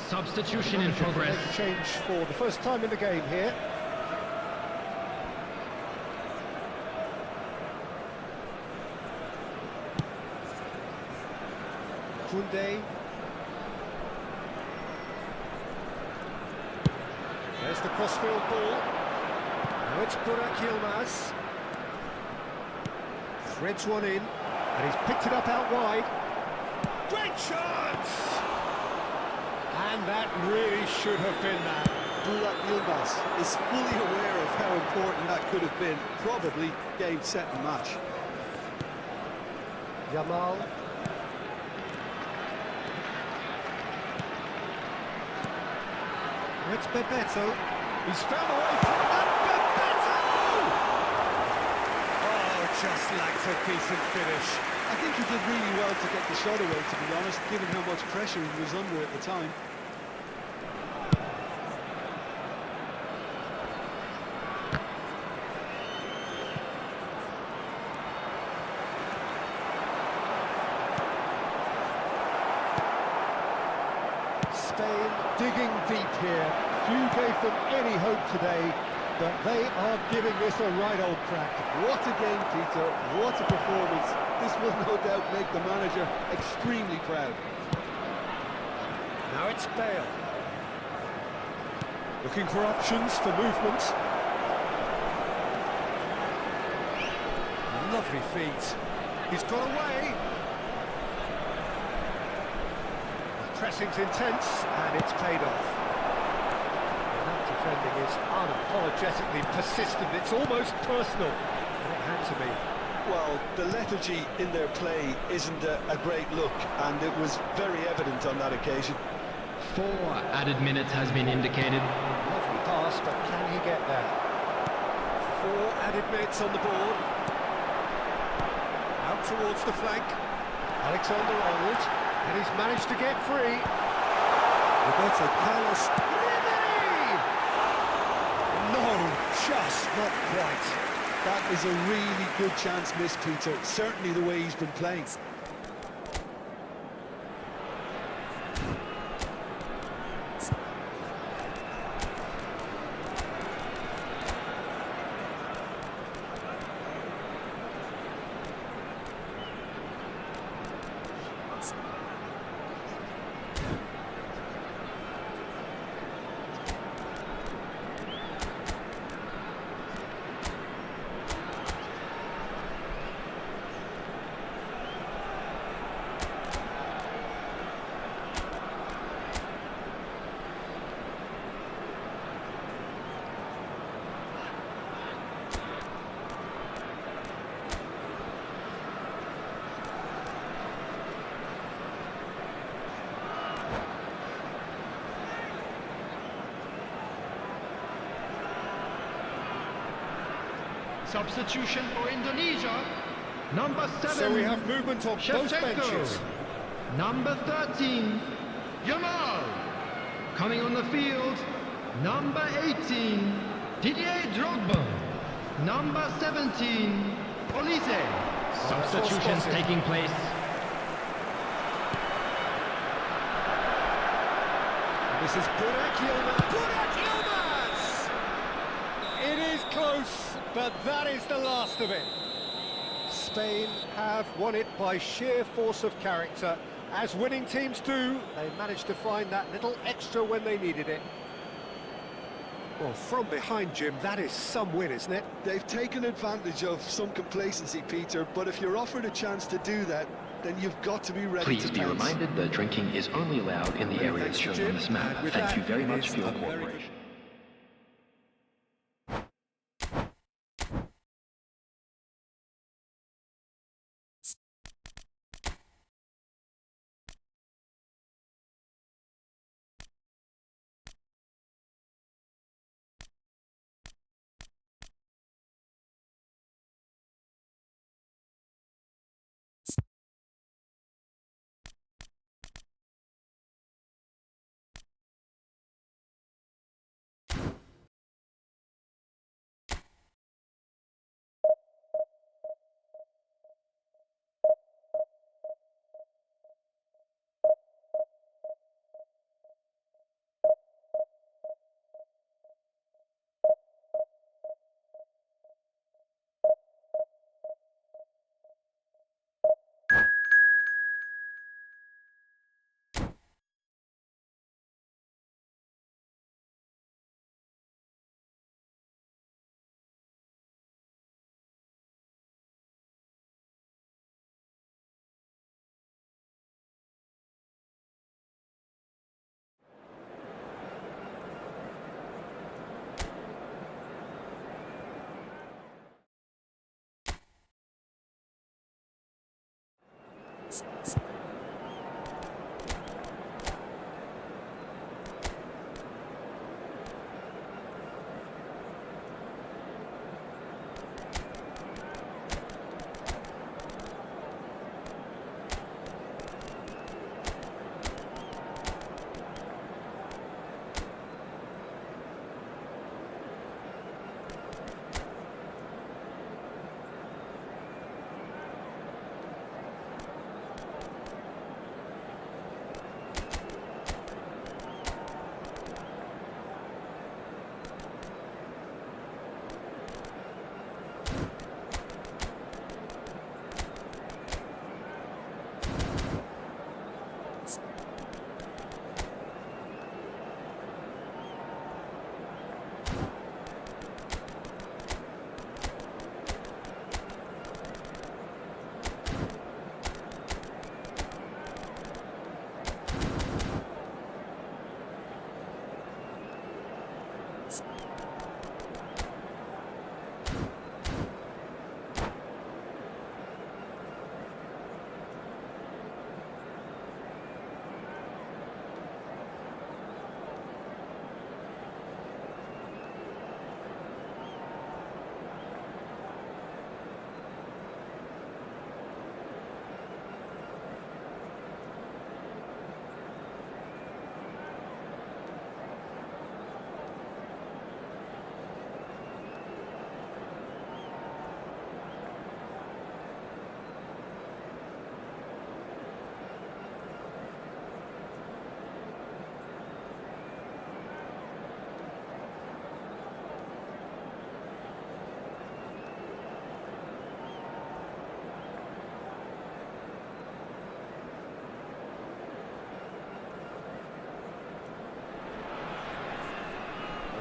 Substitution in progress. Change for the first time in the game here. Kunde. There's the crossfield ball. Now it's Burak Yilmaz. Threads one in, and he's picked it up out wide. Great chance! And that really should have been that. Burak Yilmaz is fully aware of how important that could have been. Probably game, set and match. Yamal. It's Bebeto. He's found a way from that. Bebeto! Oh, just lacks a decent finish. I think he did really well to get the shot away, to be honest, given how much pressure he was under at the time. Spain digging deep here. Few gave them any hope today, but they are giving this a right old crack. What a game, Peter. What a performance. This will no doubt make the manager extremely proud. Now it's Bale. Looking for options for movement. Lovely feet. He's got away. Pressing's intense, and it's paid off. And that defending is unapologetically persistent. It's almost personal, and it had to be. Well, the lethargy in their play isn't a great look, and it was very evident on that occasion. 4 added minutes has been indicated. Lovely pass, but can he get there? 4 added minutes on the board. Out towards the flank. Alexander-Arnold. And he's managed to get free. Roberto Carlos. No, just not quite. That is a really good chance missed, Peter. Certainly the way he's been playing. Substitution for Indonesia. Number 7. So we have movement on both Shevchenko. benches. Number 13. Yamal. Coming on the field. Number 18. Didier Drogba. Number 17. Olise. Substitutions taking place. This is Burak Yilmaz. Burak Yilmaz! It is close, but that is the last of it. Spain have won it by sheer force of character. As winning teams do, they managed to find that little extra when they needed it. Well, from behind, Jim, that is some win, isn't it? They've taken advantage of some complacency, Peter, but if you're offered a chance to do that, then you've got to be ready Please to be pounce. reminded that drinking is only allowed in the areas shown on this map. Thank you very much for your cooperation.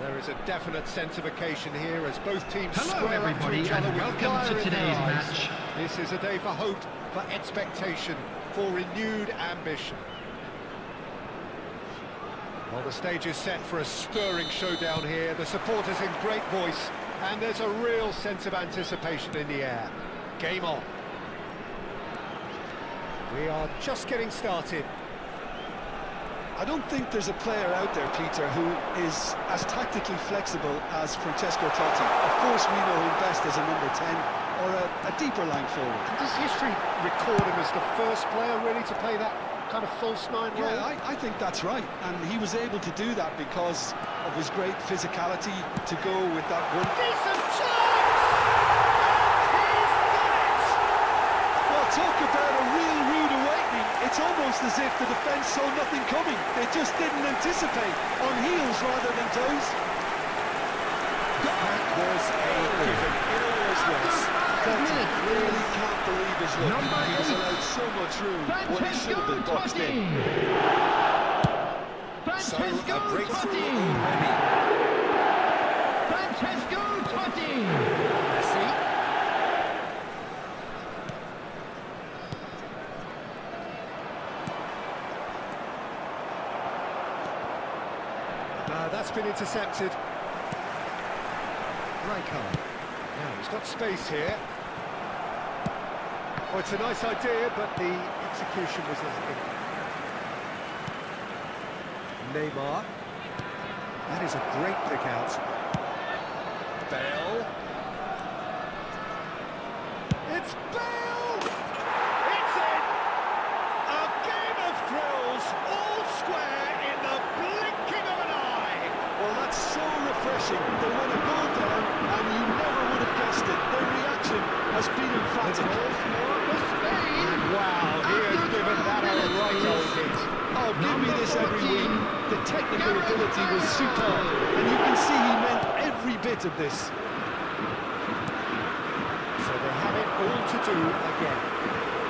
There is a definite sense of occasion here as both teams Hello square up to everybody each other and with welcome fire to in their today's eyes. match. This is a day for hope, for expectation, for renewed ambition. Well, the stage is set for a stirring showdown here. The supporters in great voice, and there's a real sense of anticipation in the air. Game on. We are just getting started. I don't think there's a player out there, Peter, who is as tactically flexible as Francesco Totti. Of course, we know him best as a number 10 or a deeper line forward. Does history record him as the first player really to play that kind of false nine role? Yeah, I think that's right. And he was able to do that because of his great physicality to go with that one. Decent chance! And he's It's almost as if the defence saw nothing coming. They just didn't anticipate, on heels rather than toes. That was a given. It always was. Felton really can't believe his luck. Number He was 8. allowed so much room when he should have been boxed in. So a breakthrough Totti. already. Totti. Messi. That's been intercepted. Rijkaard. Now he's got space here. Oh, it's a nice idea, but the execution was lacking. Neymar. That is a great pick out. Bale. It's Bale! It's in! A game of thrills, all square in the blinking of an eye! Well, that's so refreshing. They won a goal down, and you never would have guessed it. Their reaction has been emphatic. And wow, he has given that a right old hit. Oh, give me this every week. The technical ability was superb, and you can see he meant every bit of this. So they have it all to do again.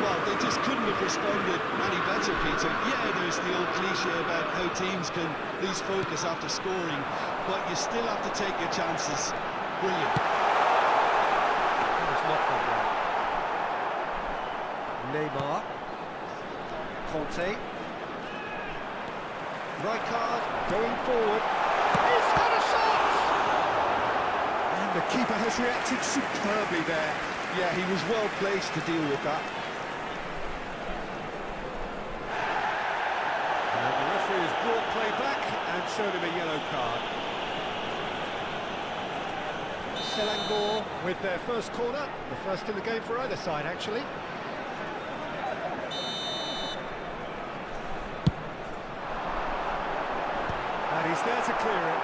Well, they just couldn't have responded any better, Peter. Yeah, there's the old cliche about how teams can lose focus after scoring, but you still have to take your chances. Brilliant. That was not that well. Neymar. Conte. Rijkaard going forward. He's had a shot! And the keeper has reacted superbly there. Yeah, he was well placed to deal with that. And the referee has brought play back and showed him a yellow card. Selangor with their first corner, the first in the game for either side actually. And he's there to clear it.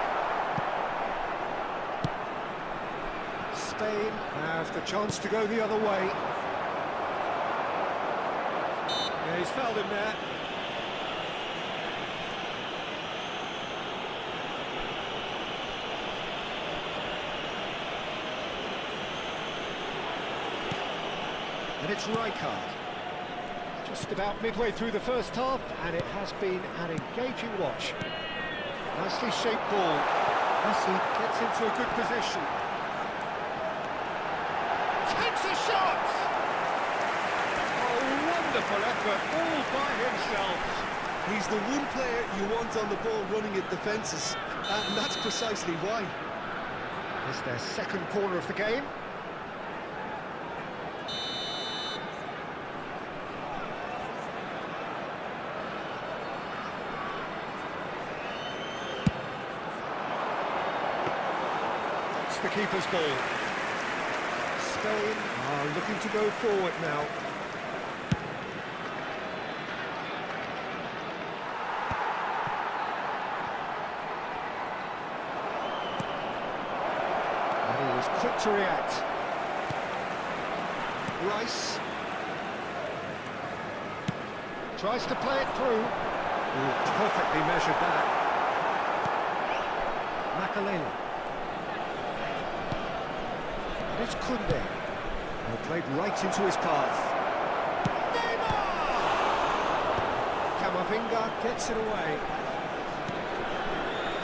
Spain have the chance to go the other way. Yeah, he's fouled him there. And it's Rijkaard. Just about midway through the first half, and it has been an engaging watch. Nicely shaped ball. Messi gets into a good position. Takes a shot! Oh, wonderful effort, all by himself. He's the one player you want on the ball running at defences, and that's precisely why. It's their second corner of the game. It's the keeper's ball. Spain are looking to go forward now. And he was quick to react. Rice tries to play it through. Ooh, perfectly measured that. Makalele. And it's Kunde. Played right into his path. Neymar! Camavinga gets it away.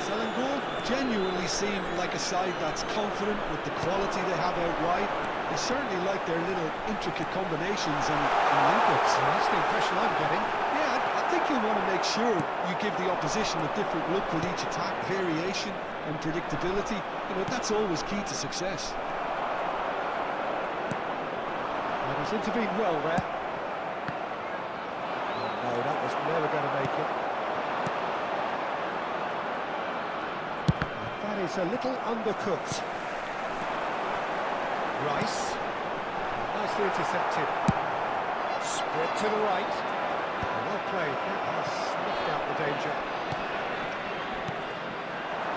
Selangor genuinely seem like a side that's confident with the quality they have out wide. They certainly like their little intricate combinations and link-ups. Well, that's the impression I'm getting. Yeah, I think you'll want to make sure you give the opposition a different look with each attack, variation and predictability. You know, that's always key to success. And he's intervened well there. Oh, no, that was never going to make it. And that is a little undercooked. Rice. Nicely intercepted. Spread to the right. Well played. That has snuffed out the danger.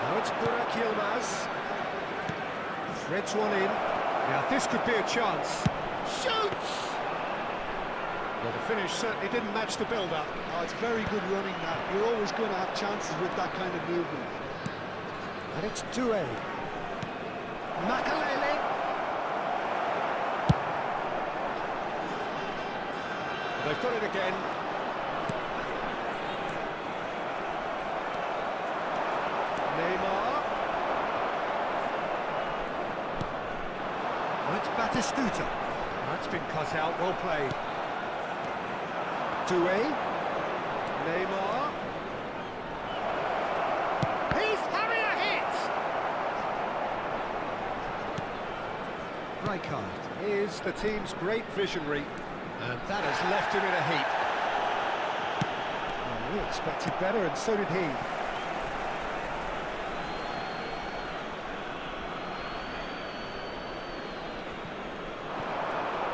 Now it's Burak Yilmaz. Threads one in. Now this could be a chance. Shoots! Well, the finish certainly didn't match the build-up. Oh, it's very good running that. You're always going to have chances with that kind of movement. And it's 2A. Makalele. They've got it again. Neymar. And it's Batistuta. That's been cut out, well played. 2A. Neymar. He's having a hit! Rijkaard is the team's great visionary, and that has left him in a heap. Well, we expected better, and so did he.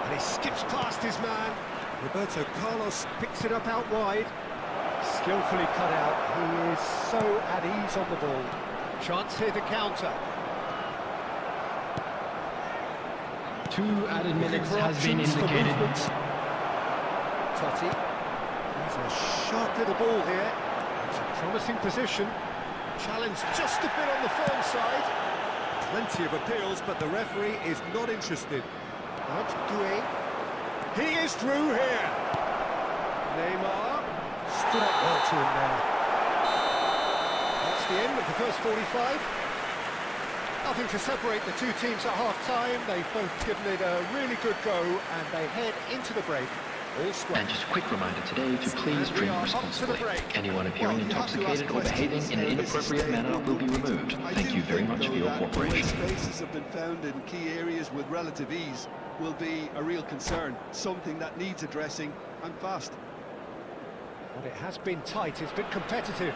And he skips past his man. Roberto Carlos picks it up out wide. Skillfully cut out. He is so at ease on the ball. Chance here to counter. 2 added minutes has been indicated. Totti. He's a sharp little ball here. It's a promising position. Challenge just a bit on the firm side. Plenty of appeals, but the referee is not interested. That's Doué. He is through here. Neymar stood up well to him there. That's the end of the first 45. Nothing to separate the two teams at half-time. They've both given it a really good go, and they head into the break all square. And just a quick reminder today to please drink responsibly. Anyone appearing intoxicated or behaving in an inappropriate manner will be removed. Thank you very much for your cooperation. Spaces have been found in key areas with relative ease will be a real concern, something that needs addressing, and fast. But it has been tight, it's been competitive.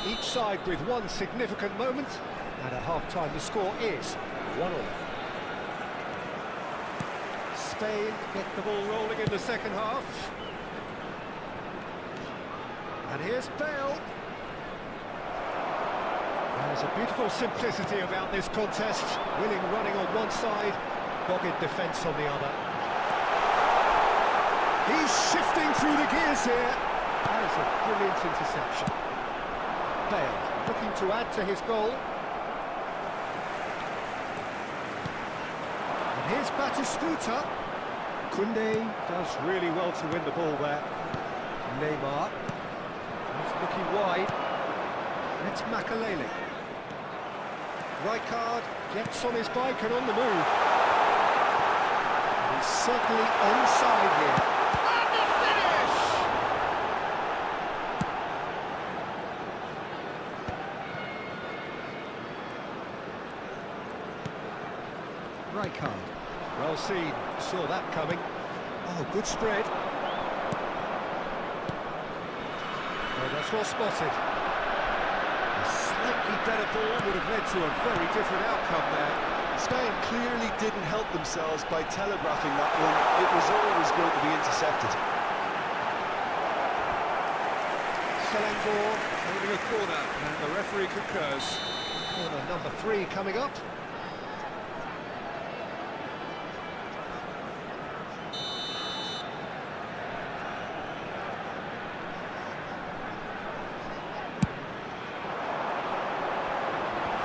Each side with one significant moment, and at half-time the score is 1-1. Spain get the ball rolling in the second half. And here's Bale. There's a beautiful simplicity about this contest. Willing running on one side, dogged defence on the other. He's shifting through the gears here. That is a brilliant interception. Bale looking to add to his goal. And here's Batistuta. Koundé does really well to win the ball there. Neymar. He's looking wide. And it's Makalele. Rijkaard gets on his bike and on the move. And he's certainly onside here. And the finish! Rijkaard. Well seen, saw that coming. Oh, good spread. Oh, that's well spotted. A slightly better ball would have led to a very different outcome there. Spain clearly didn't help themselves by telegraphing that one. It was always going to be intercepted. Selangor holding a corner, and the referee concurs. Corner number 3 coming up.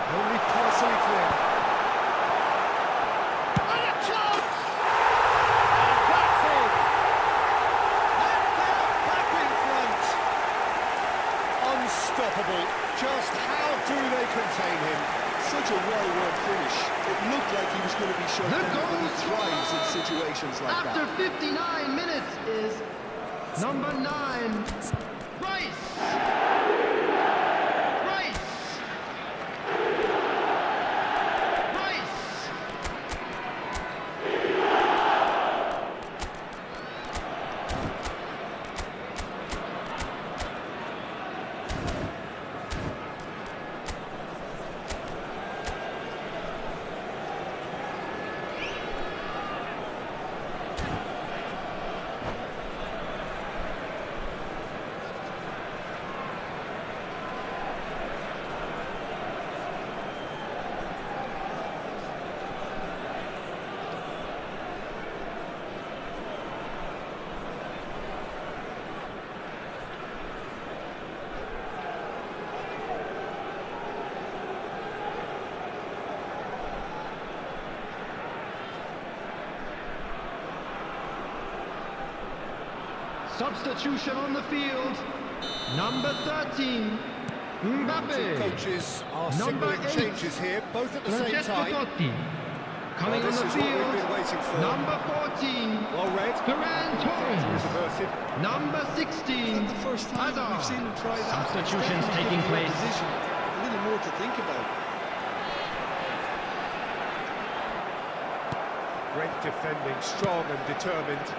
Only partially clear. And a chance! And that's it! And they're back in front! Unstoppable. Just how do they contain him? Such a well-worn finish. It looked like he was going to be shut down, but he thrives in situations like After that. 59 minutes is number 9, Rice! Rice! Rice! Substitution on the field. Number 13, Mbappe. Coaches are Number signaling 8, changes here, both at the same Francesco time. Totti. Coming Well, on this the is what we've field. been waiting for. Number 14, Well read. Ferran Danger is Torres. averted. Number It's 16, not the first time Hazard. we've seen him try that. Substitutions It's taking definitely place. giving the opposition a little more to think about. Great defending, strong and determined.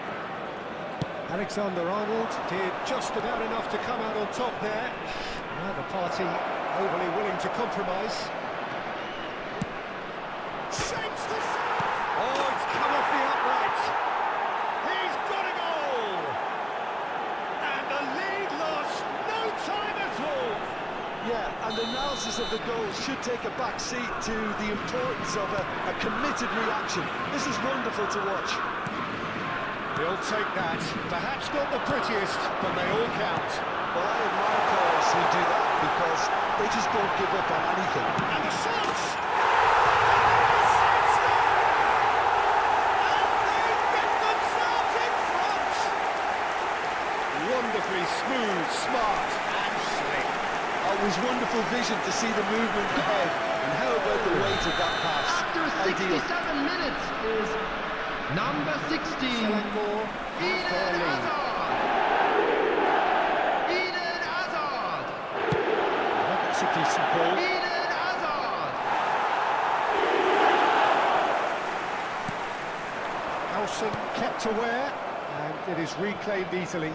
Alexander-Arnold did just about enough to come out on top there. Neither party overly willing to compromise. Shapes the shot! Oh, it's come off the upright. He's got a goal! And the lead lost no time at all. Yeah, and analysis of the goal should take a back seat to the importance of a committed reaction. This is wonderful to watch. He'll take that. Perhaps not the prettiest, but they all count. Well, I admire players who do that because they just don't give up on anything. And the shots! Wonderfully smooth, smart and slick. Oh, it was wonderful vision to see the movement ahead. And how about the weight of that pass? After 67 minutes is number 16, Selangor, Eden fair lead. Hazard. Eden Hazard. That's a decent ball. Eden Hazard. Nelson kept aware, and it is reclaimed easily.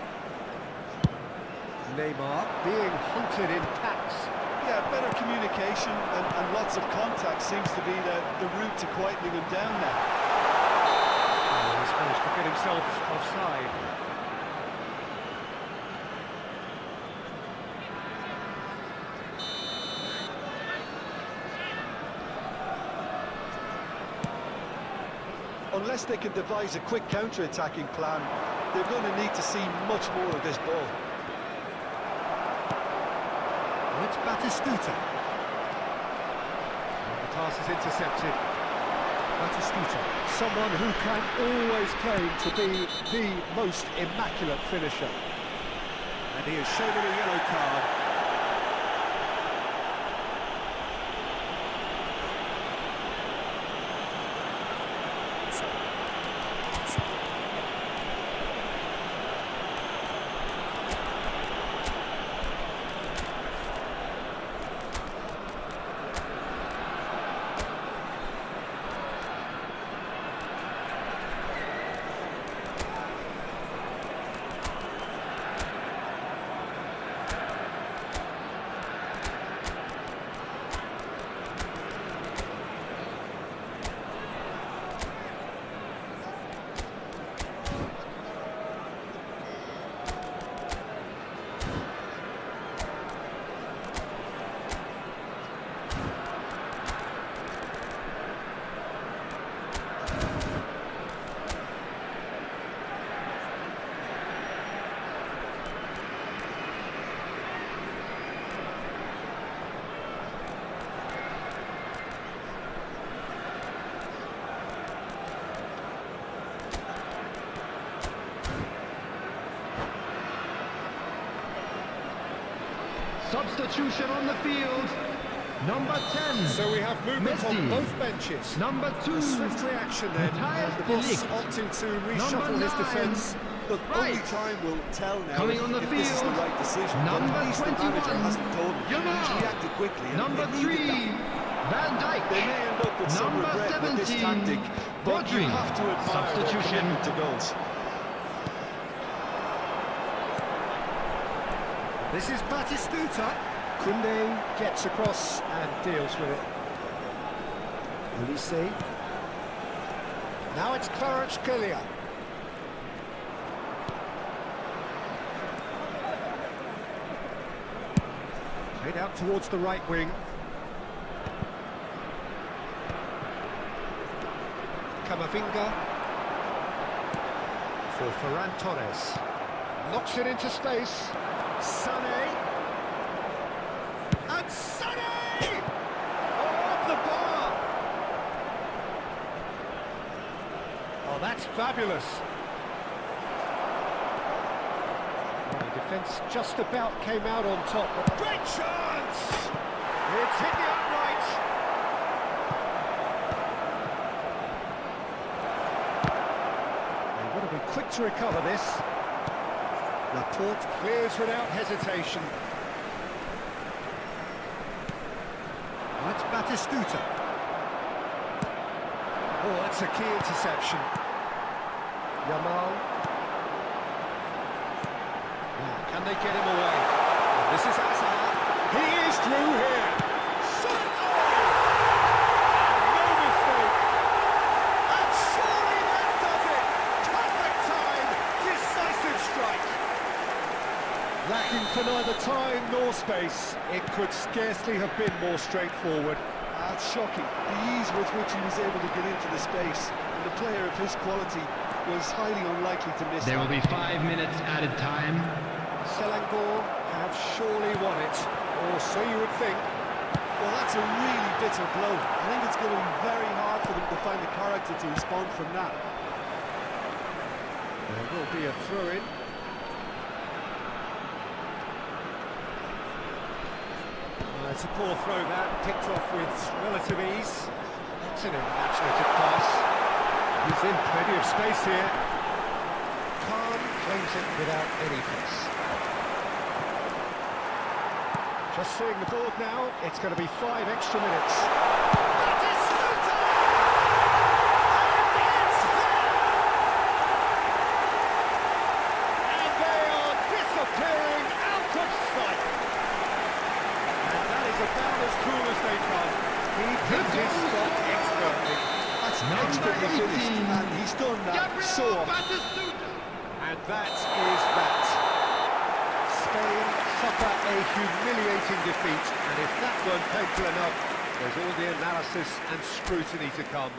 Neymar being hunted in packs. Yeah, better communication and lots of contact seems to be the route to quietening him down now. Oh, he's managed to get himself offside. Unless they can devise a quick counter-attacking plan, they're going to need to see much more of this ball. And it's Batistuta. And the pass is intercepted. Batistuta, someone who can always claim to be the most immaculate finisher. And he has shown him a yellow card. Substitution on the field. Number 10. So we have movement on Messi. both benches. Number 2. A swift reaction then. Matthias The boss de Ligt. opting to reshuffle Number his 9. defence. Look, Right. only time will tell now Coming on the if this is the field. right decision. But Number at least the manager 21. hasn't told him. Yamal. He's reacted quickly. and Number they needed 3. Van that. They Dijk. may end up with some Number regret with this 17. tactic, but you Rodri. have to admire their Substitution. commitment to goals. This is Batistuta. Koundé gets across and deals with it. Ulisse. Now it's Kvaratskhelia. Played out towards the right wing. Camavinga. For Ferran Torres. Knocks it into space. Sané. And Sané! Off the bar! Oh, that's fabulous. Defence just about came out on top. Great chance! It's hit the upright. They want to be quick to recover this. Laporte clears without hesitation. That's Batistuta. Oh, that's a key interception. Yamal. Now, can they get him away? And this is Hazard. He is through here. Shot! Oh! No mistake. And surely that does it. Perfect time. Decisive strike. Lacking for neither time nor space. It could scarcely have been more straightforward. That's shocking. The ease with which he was able to get into the space. And a player of his quality was highly unlikely to miss There that. will be 5 minutes added time. Selangor have surely won it, or so you would think. Well, that's a really bitter blow. I think it's going to be very hard for them to find the character to respond from that. There will be a throw-in. It's a poor throw that, picked off with relative ease. That's an imaginative pass. He's in plenty of space here. Khan claims it without any fuss. Just seeing the board now, it's going to be 5 extra minutes. Batistuta! And it's there! And they are disappearing out of sight. And that is about as cool as they come. He picked his spot expertly. That's Number expertly finished, 18. and he's done that so often. And that is that. Spain suffer a humiliating defeat, and if that weren't painful enough, there's all the analysis and scrutiny to come.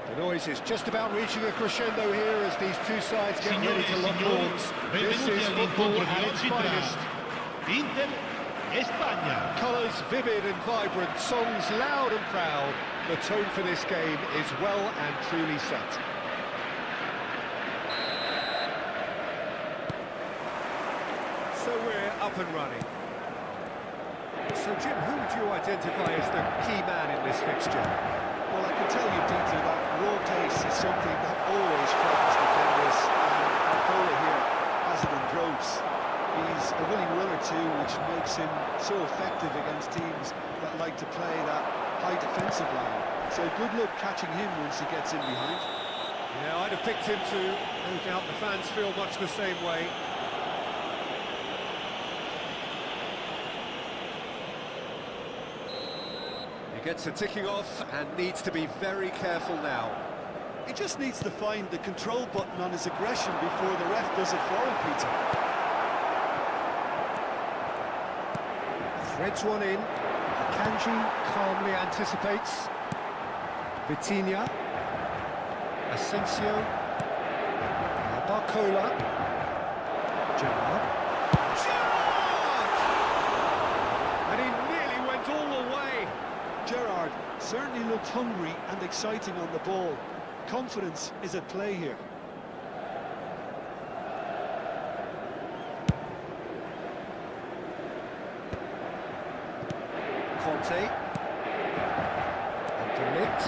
The noise is just about reaching a crescendo here as these two sides get ready to lock horns. This is football at its finest. Inter, España. Colours vivid and vibrant, songs loud and proud. The tone for this game is well and truly set. So we're up and running. So Jim, who would you identify as the key man in this fixture? Well, I can tell you, Peter, that raw pace is something that always frightens defenders, and Arcola here has it in droves. He's a willing runner too, which makes him so effective against teams that like to play that high defensive line. So good luck catching him once he gets in behind. Yeah, I'd have picked him too. No doubt the fans feel much the same way. He gets a ticking off and needs to be very careful now. He just needs to find the control button on his aggression before the ref does it for him, Peter. Threads one in. Kanji calmly anticipates. Vitinha. Asensio. Barcola. Gerrard. And he nearly went all the way. Gerrard certainly looked hungry and exciting on the ball. Confidence is at play here. Conte. And De Ligt.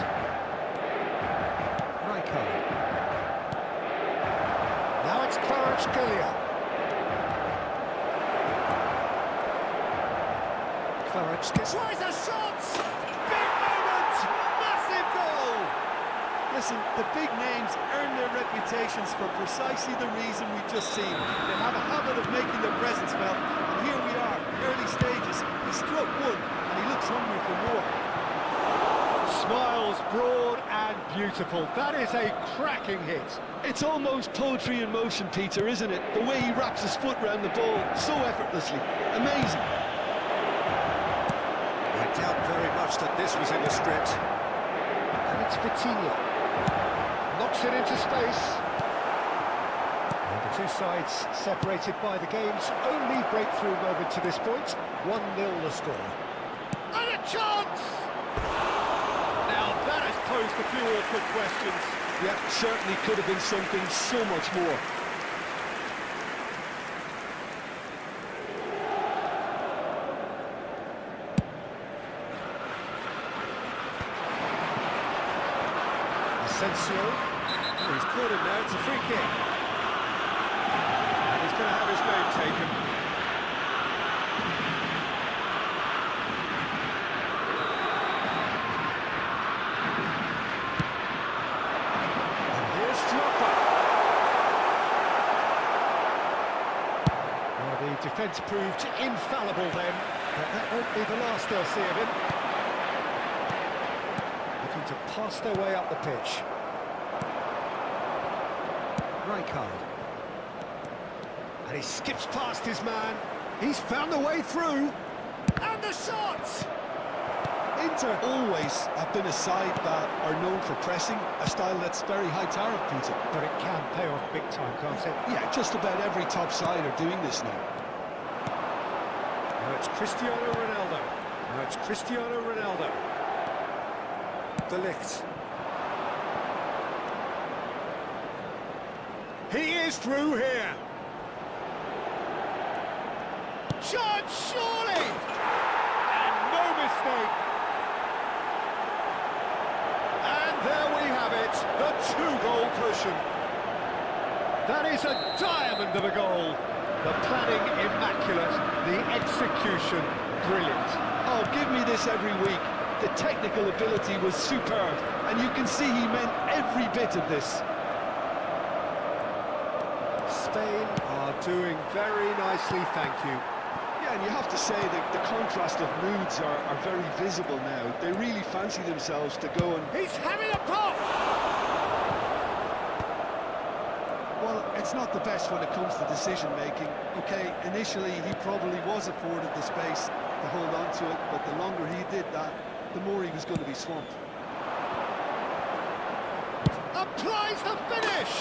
Rijkaard. Now it's Kvaratskhelia. Kvaratskhelia. Schweizer shots! Big moment! Massive goal! Listen, the big names earn their reputations for precisely the reason we've just seen. They have a habit of making their presence felt, and here we are, early stages. He struck one, and he looks hungry for more. Smiles broad and beautiful. That is a cracking hit. It's almost poetry in motion, Peter, isn't it? The way he wraps his foot round the ball so effortlessly. Amazing. I doubt very much that this was in the script. And it's Vitinha. Knocks it into space. And the two sides separated by the game's only breakthrough moment to this point. 1-0 the score. And a chance! Now that has posed a few awkward questions. Yeah, certainly could have been something so much more. Asensio. Oh, he's caught him there, it's a free kick. And he's going to have his name taken. defence proved infallible then, but that won't be the last they'll see of him. Looking to pass their way up the pitch. Rijkaard. And he skips past his man. He's found the way through. And the shot! Inter always have been a side that are known for pressing, a style that's very high tariff, Peter. But it can pay off big time, can't it? Yeah, just about every top side are doing this now. Now it's Cristiano Ronaldo. Now it's Cristiano Ronaldo. De Ligt. He is through here. Shot, surely! And no mistake. And there we have it, the two-goal cushion. That is a diamond of a goal. The planning immaculate, the execution brilliant. Oh, give me this every week. The technical ability was superb, and you can see he meant every bit of this. Spain are doing very nicely, thank you. Yeah, and you have to say that the contrast of moods are very visible now. They really fancy themselves to go and... He's having a pop! Well, it's not the best when it comes to decision-making. Okay, initially he probably was afforded the space to hold on to it, but the longer he did that, the more he was going to be swamped. Applies the finish!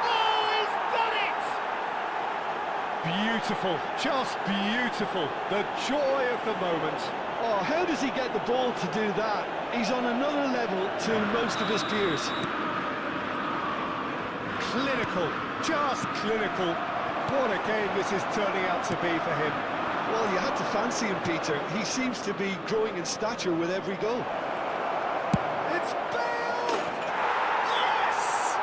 Oh, he's done it! Beautiful, just beautiful. The joy of the moment. Oh, how does he get the ball to do that? He's on another level to most of his peers. Clinical, just clinical. What a game this is turning out to be for him. Well, you had to fancy him, Peter. He seems to be growing in stature with every goal. It's Bale! Yes!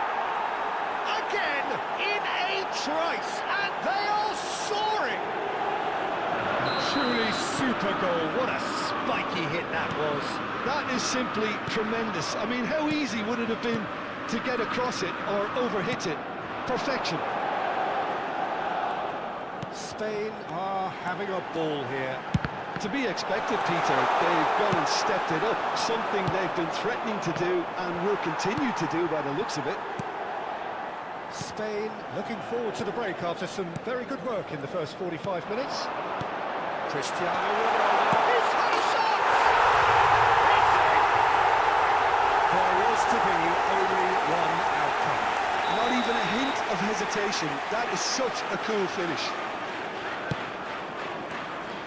Again, in a trice, and they are soaring! A truly super goal. What a spiky hit that was. That is simply tremendous. I mean, how easy would it have been to get across it or overhit it? Perfection. Spain are having a ball here. To be expected, Peter. They've gone and stepped it up. Something they've been threatening to do and will continue to do by the looks of it. Spain looking forward to the break after some very good work in the first 45 minutes. Cristiano Ronaldo. He's had a shot! It's in! There was to be only one outcome. Not even a hint of hesitation. That is such a cool finish.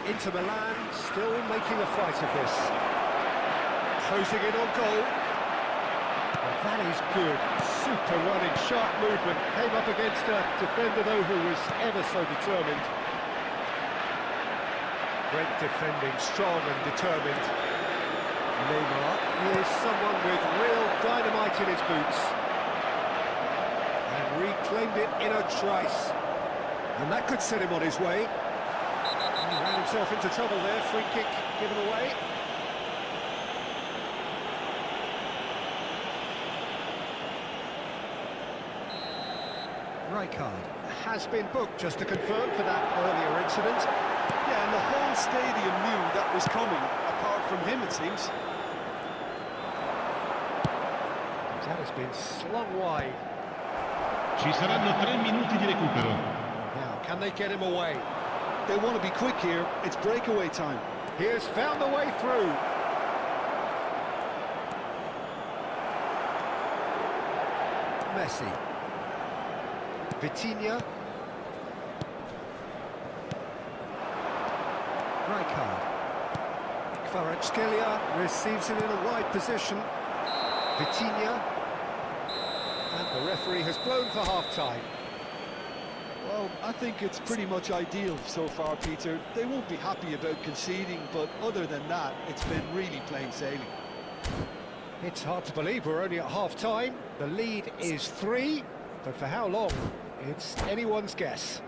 Inter Milan still making a fight of this. Closing in on goal. And that is good. Super running, sharp movement. Came up against a defender, though, who was ever so determined. Great defending, strong and determined. Neymar is someone with real dynamite in his boots. And reclaimed it in a trice. And that could set him on his way. He ran himself into trouble there, free kick given away. Rijkaard has been booked, just to confirm, for that earlier incident. Yeah, and the whole stadium knew that was coming, apart from him, it seems. That has been slung wide. Ci saranno 3 minuti di recupero. Now, can they get him away? They want to be quick here. It's breakaway time. He has found the way through. Messi. Vitinha. Rijkaard. Kvaratskhelia receives it in a wide position. Vitinha. And the referee has blown for half-time. Well, I think it's pretty much ideal so far, Peter. They won't be happy about conceding, but other than that, it's been really plain sailing. It's hard to believe we're only at half-time. The lead is 3, but for how long? It's anyone's guess.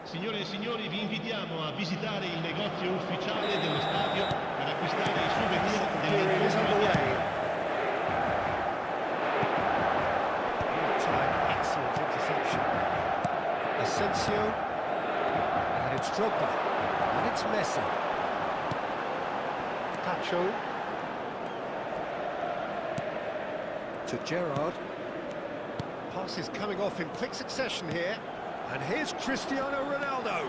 Signore e signori, vi invitiamo a visitare il negozio ufficiale dello stadio per acquistare i souvenir Period is underway. Time, excellent interception. Asensio. Pacho. To Gerrard. Passes coming off in quick succession here. And here's Cristiano Ronaldo.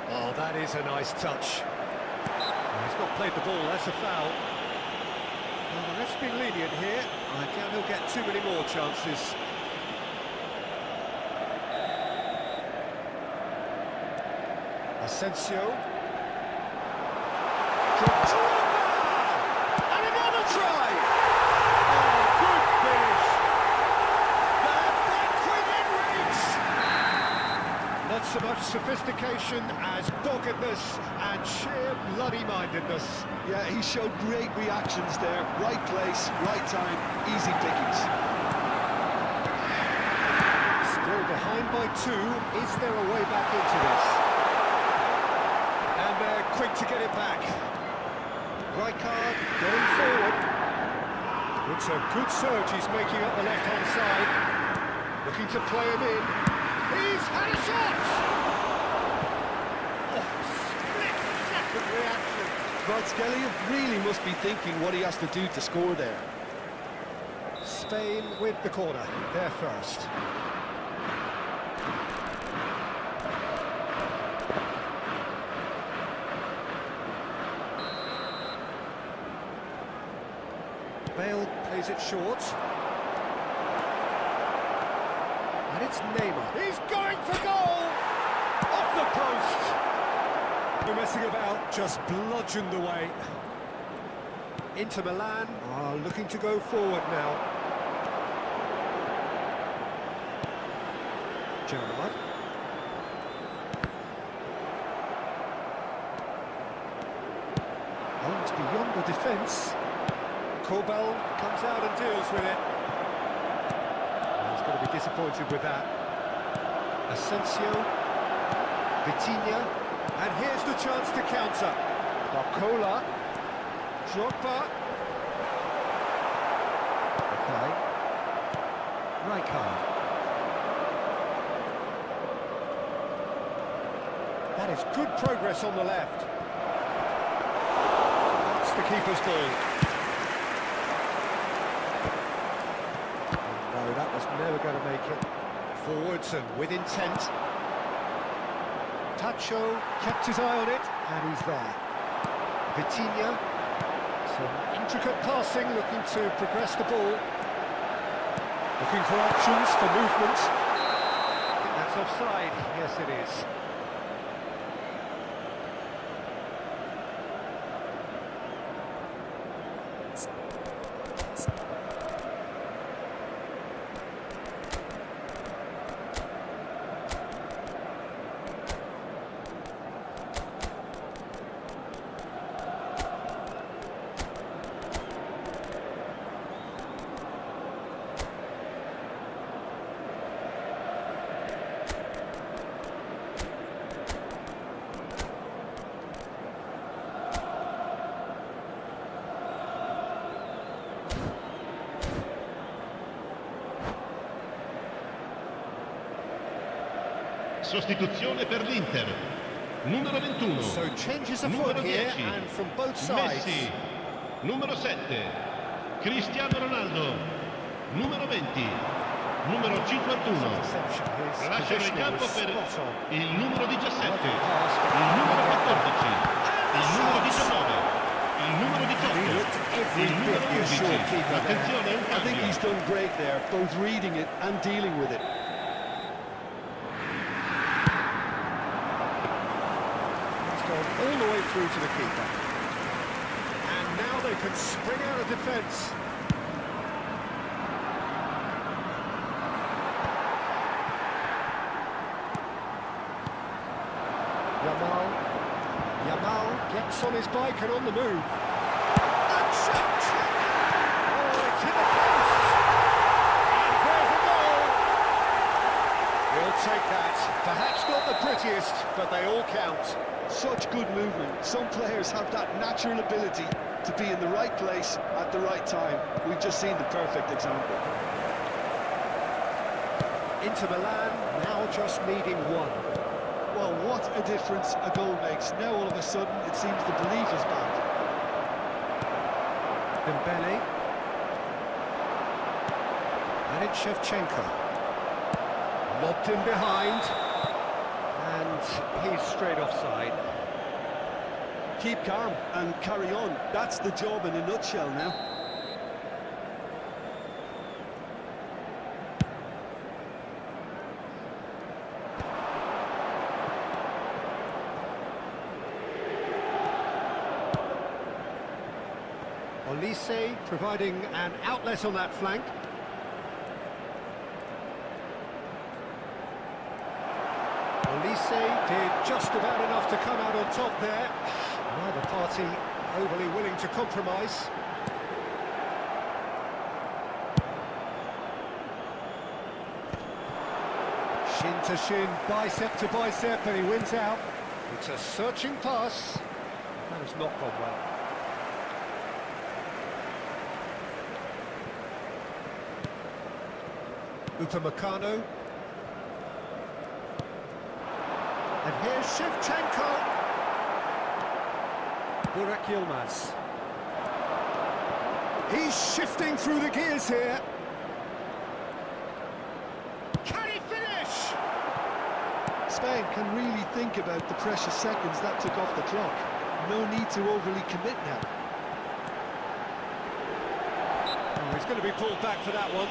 Oh, that is a nice touch. He's not played the ball, that's a foul. Well, the ref's been lenient here. I doubt he'll get too many more chances. Asensio. And another try! Oh, good finish! Back within reach! Not so much sophistication as doggedness and sheer bloody-mindedness. Yeah, he showed great reactions there. Right place, right time, easy pickings. Still behind by 2. Is there a way back into this? And they're quick to get it back. Rijkaard going forward. It's a good surge he's making up the left-hand side. Looking to play him in. He's had a shot! Oh, split-second reaction. Kvaratskhelia really must be thinking what he has to do to score there. Spain with the corner. They're first. Bale plays it short. And it's Neymar. He's going for goal! Off the post! No messing about, just bludgeoned away. Inter Milan are looking to go forward now. Gerrard. Oh, it's beyond the defence. Kobel comes out and deals with it. He's going to be disappointed with that. Asensio, Vitinha, and here's the chance to counter. Barcola, Drogba. Okay. Rijkaard. That is good progress on the left. That's the keeper's ball. No, that was never going to make it. Forwards and with intent. Tacho kept his eye on it, and he's there. Vitinha, some intricate passing, looking to progress the ball. Looking for options for movement. I think that's offside. Yes, it is. Sostituzione per l'Inter. Numero 21. So changes of Numero foot here 10. and from both sides. Messi. Numero 7. Cristiano Ronaldo. Numero 20. Numero 51. Lasciano il campo per il numero 17. Il numero 14. Il numero 19. Il numero 18. Il numero 11. Attenzione, è un I think he's cambio. done great there, both reading it and dealing with it. All the way through to the keeper. And now they can spring out of defence. Yamal gets on his bike and on the move. And shot! Oh, it's hit the post! And there's a goal! He'll take that. Perhaps not the prettiest, but they all count. Such good movement. Some players have that natural ability to be in the right place at the right time. We've just seen the perfect example. Inter Milan now just needing one. Well, what a difference a goal makes. Now all of a sudden it seems the belief is back. Dembele. And it's Shevchenko. Lobbed in behind. And he's straight offside. Keep calm and carry on. That's the job in a nutshell now. Olise providing an outlet on that flank. Olise did just about enough to come out on top there. Neither party overly willing to compromise. Shin to shin, bicep to bicep, and he wins out. It's a searching pass. That has not gone well. Upamecano. And here's Shevchenko. Burak Yilmaz. He's shifting through the gears here. Can he finish? Spain can really think about the precious seconds that took off the clock. No need to overly commit now. Oh, he's going to be pulled back for that one.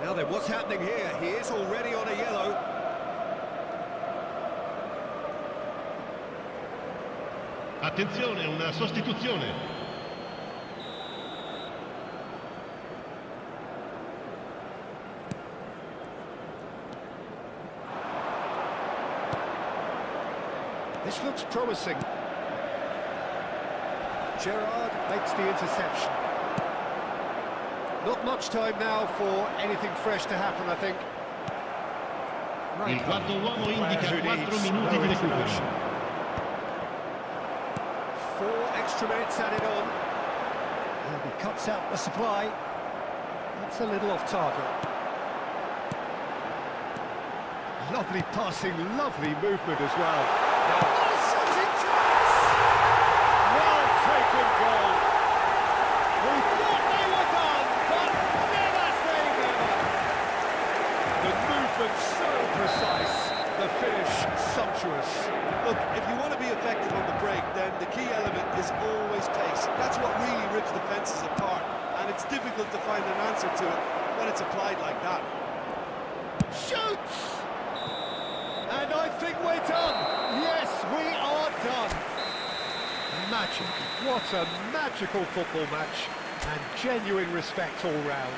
Now then, what's happening here? He is already on a yellow. Attenzione, una sostituzione. This looks promising. Gerrard makes the interception. Not much time now for anything fresh to happen, I think. Il quarto uomo indica 4 minuti di recupero. 4 extra minutes added on. And he cuts out the supply. That's a little off target. Lovely passing, lovely movement as well. Now, shooting chance! Well taken goal. We thought they were done, but never say never. The movement so precise, the finish sumptuous. Look, if you want to be effective on the break, then the key element is always pace. That's what really rips defences apart, and it's difficult to find an answer to it when it's applied like that. Shoots! And I think we're done. Yes, we are done. Magic. What a magical football match. And genuine respect all round.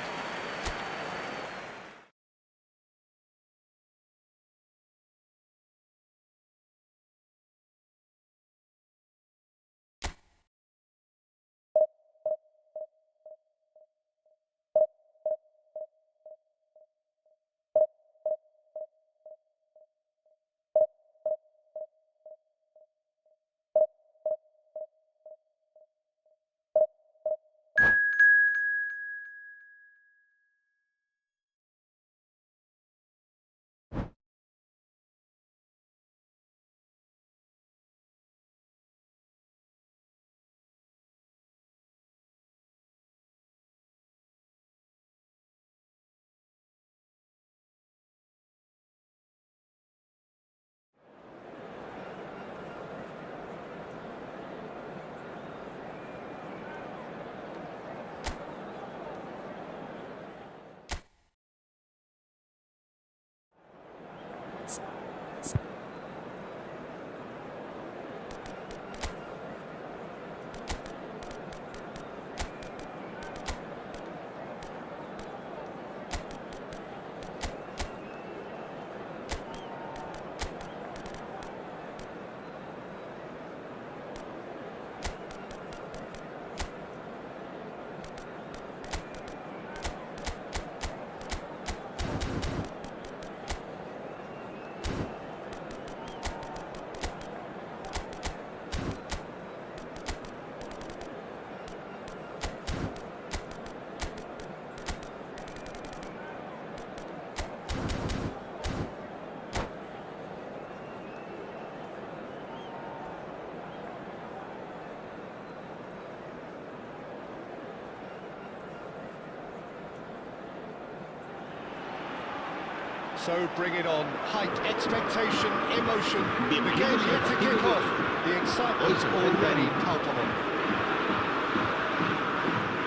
So bring it on. Hype, expectation, emotion. The game yet to kick off. The excitement already palpable.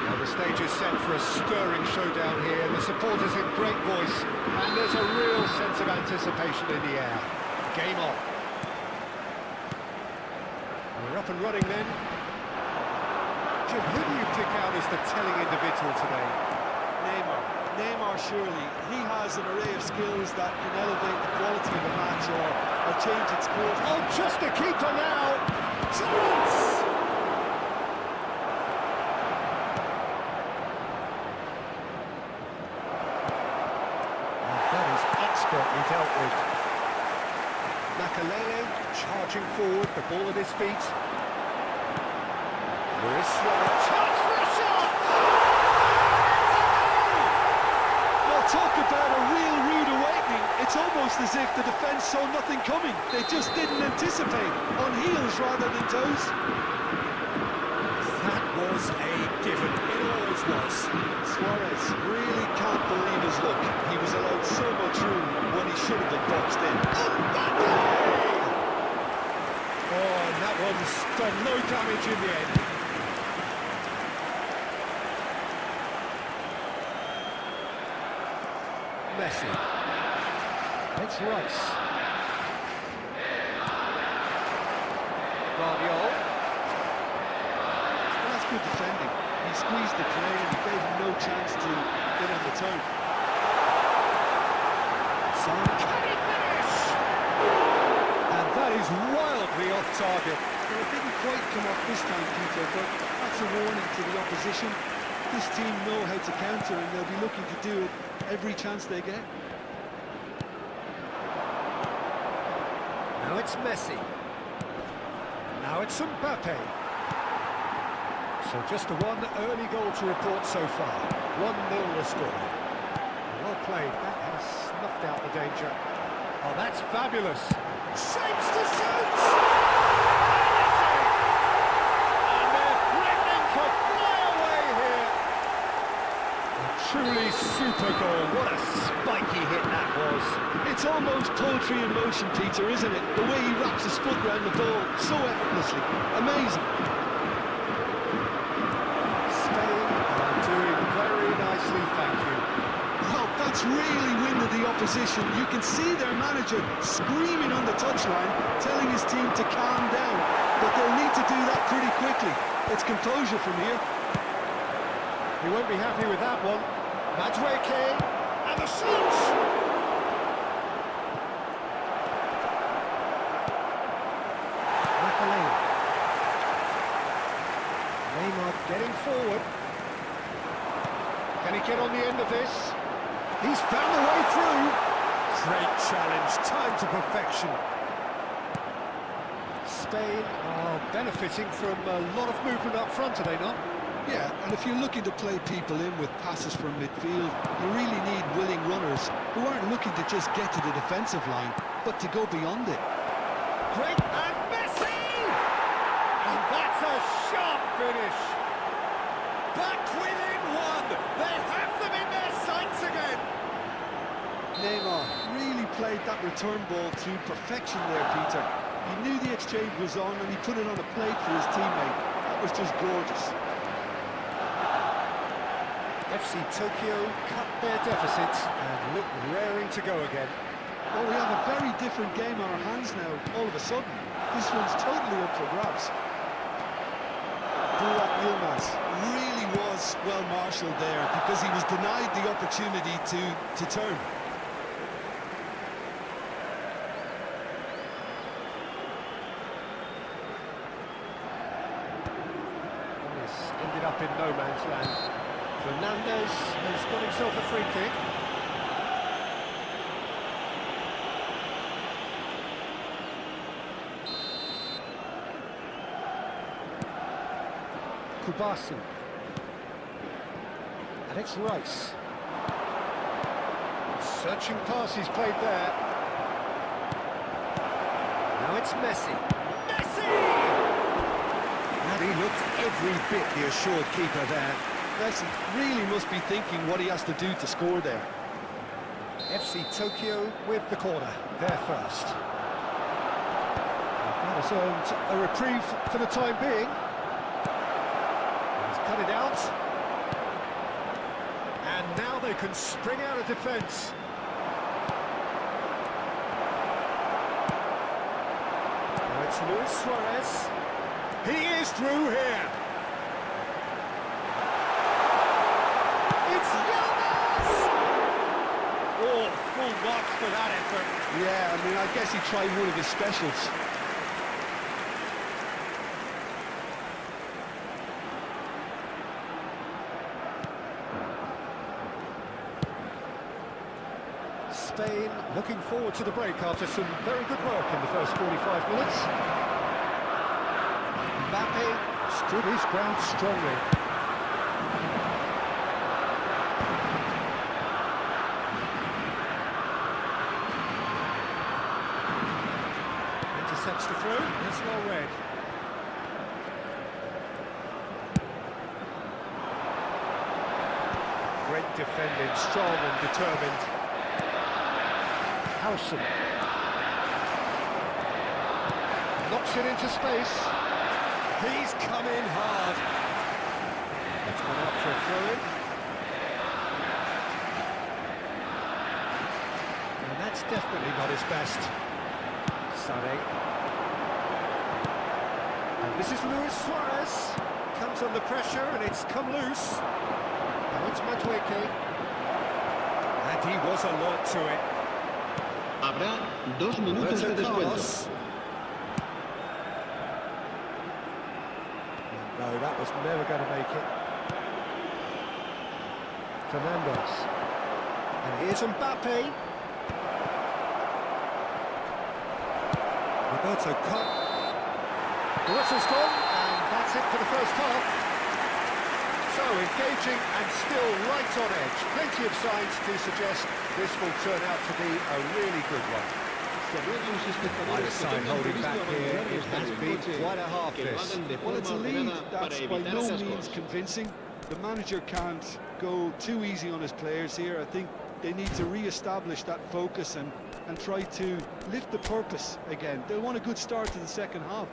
Well, the stage is set for a stirring showdown here. The supporters in great voice, and there's a real sense of anticipation in the air. Game on. We're up and running then. Jim, who do you pick out as the telling individual today? Neymar, surely. He has an array of skills that can elevate the quality of a match or change its course. Oh, just a keeper now! Chance! And that is expertly dealt with. Makalele charging forward, the ball at his feet. Lewis Suarez, chance for a shot! Well, talk about a real rude awakening. It's almost as if the defence saw nothing coming. They just didn't anticipate, on heels rather than toes. That was a given, it always was. Suarez really can't believe his luck. He was allowed so much room when he should have been boxed in. Oh, and that one's done no damage in the end. Messi. It's Rice. Guardiola. Well, that's good defending. He squeezed the play and he gave him no chance to get on the turn. Son, can he finish? And that is wildly off target. Well, it didn't quite come off this time, Peter, but that's a warning to the opposition. This team know how to counter and they'll be looking to do it every chance they get. Now it's Messi. Now it's Mbappe. So just the one early goal to report so far. 1-0 the score. Well played. That has snuffed out the danger. Oh, that's fabulous. Shapes to shoot! And they're threatening to fly away here. A truly super goal. What a spiky hit that was. It's almost poetry in motion, Peter, isn't it? The way he wraps his foot around the ball so effortlessly. Amazing. Spain are doing very nicely, thank you. Well, that's really winded the opposition. You can see their manager screaming on the touchline, telling his team to calm down. But they'll need to do that pretty quickly. It's composure from here. He won't be happy with that one. Madueke, and the shot! Neymar getting forward. Can he get on the end of this? He's found the way through. Great challenge, time to perfection. Spain are benefiting from a lot of movement up front, are they not? Yeah, and if you're looking to play people in with passes from midfield, you really need willing runners who aren't looking to just get to the defensive line, but to go beyond it. Great, and Messi! And that's a sharp finish. Back within one. They have them in their sights again. Neymar really played that return ball to perfection there, Peter. He knew the exchange was on and he put it on a plate for his teammate. That was just gorgeous. FC Tokyo cut their deficits and look raring to go again. Well, we have a very different game on our hands now, all of a sudden. This one's totally up for grabs. Burak Yilmaz really was well marshalled there because he was denied the opportunity to turn. This ended up in no man's land. Fernandez has got himself a free kick. Kubasu. And it's Rice. Searching pass he's played there. Now it's Messi. Messi! And he looked every bit the assured keeper there. Messi really must be thinking what he has to do to score there. FC Tokyo with the corner, there first. That has earned a reprieve for the time being. He's cut it out. And now they can spring out of defence. Now it's Luis Suarez. He is through here. It's Yilmaz! Oh, full box for that effort. Yeah, I mean, I guess he tried one of his specials. Spain looking forward to the break after some very good work in the first 45 minutes. Mbappe stood his ground strongly. Intercepts the throw, it's well read. Great defending, strong and determined. Howson knocks it into space. He's come in hard. That's gone out for a throw-in. And that's definitely not his best. Sané. And this is Luis Suarez. Comes under pressure and it's come loose. Now it's Madueke. And he was alert to it. Habrá 2 minutos de descuento. No, that was never going to make it. Fernandes. And here's Mbappe. Roberto Carlos. The whistle's gone, and that's it for the first half. So engaging and still right on edge. Plenty of signs to suggest this will turn out to be a really good one. Either side holding back here. It has been quite a half this. Well, it's a lead that's by no means convincing. The manager can't go too easy on his players here. I think they need to re-establish that focus and try to lift the purpose again. They'll want a good start to the second half.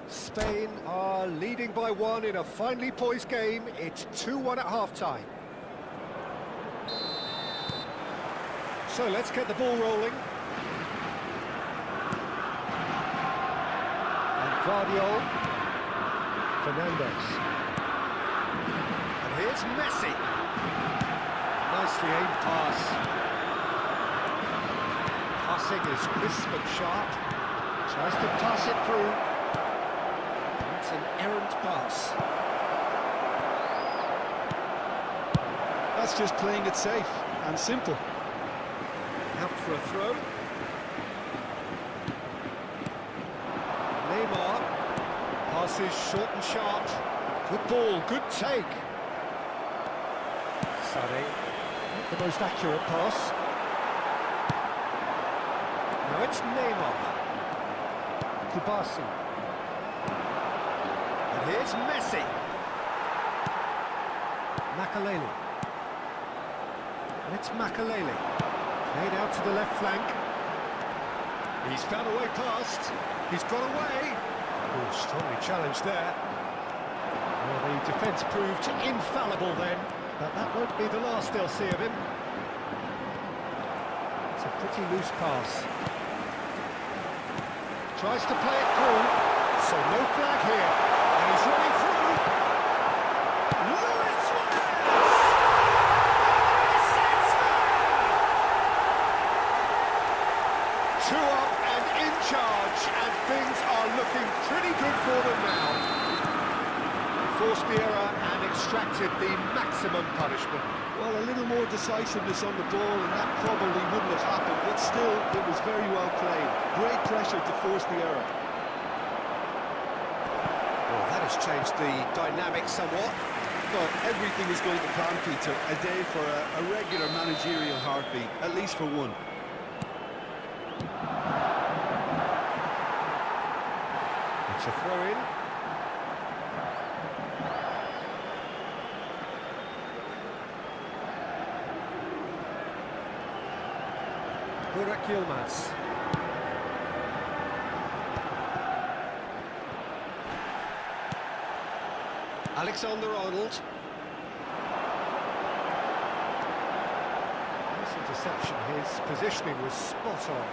Spain are leading by 1 in a finely poised game. It's 2-1 at half-time. So let's get the ball rolling. And Guardiola. Fernandes. And here's Messi. Nicely aimed pass. Passing is crisp and sharp. Tries to pass it through. It's an errant pass. That's just playing it safe and simple. Out for a throw. Neymar. Passes short and sharp. Good ball, good take. Sané. Not the most accurate pass. Now it's Neymar. Kubasi. And here's Messi. Makaleli. And it's Makaleli. Played out to the left flank. He's found a way past. He's got away. Oh, strongly challenged there. Well, the defence proved infallible then, but that won't be the last they'll see of him. It's a pretty loose pass. Tries to play it through, so no flag here. And he's running through. Luis Suarez! Two up and in charge, and things are looking pretty good for them now. Forced the error and extracted the maximum punishment. Well, a little more decisiveness on the ball and that probably wouldn't have happened, but still, it was very well played. Great pressure to force the error. Well, that has changed the dynamic somewhat. Well, everything is going to plan, Peter. A day for a regular managerial heartbeat, at least for one. It's a throw-in. Burak Yilmaz. Alexander-Arnold. Nice interception. His positioning was spot on.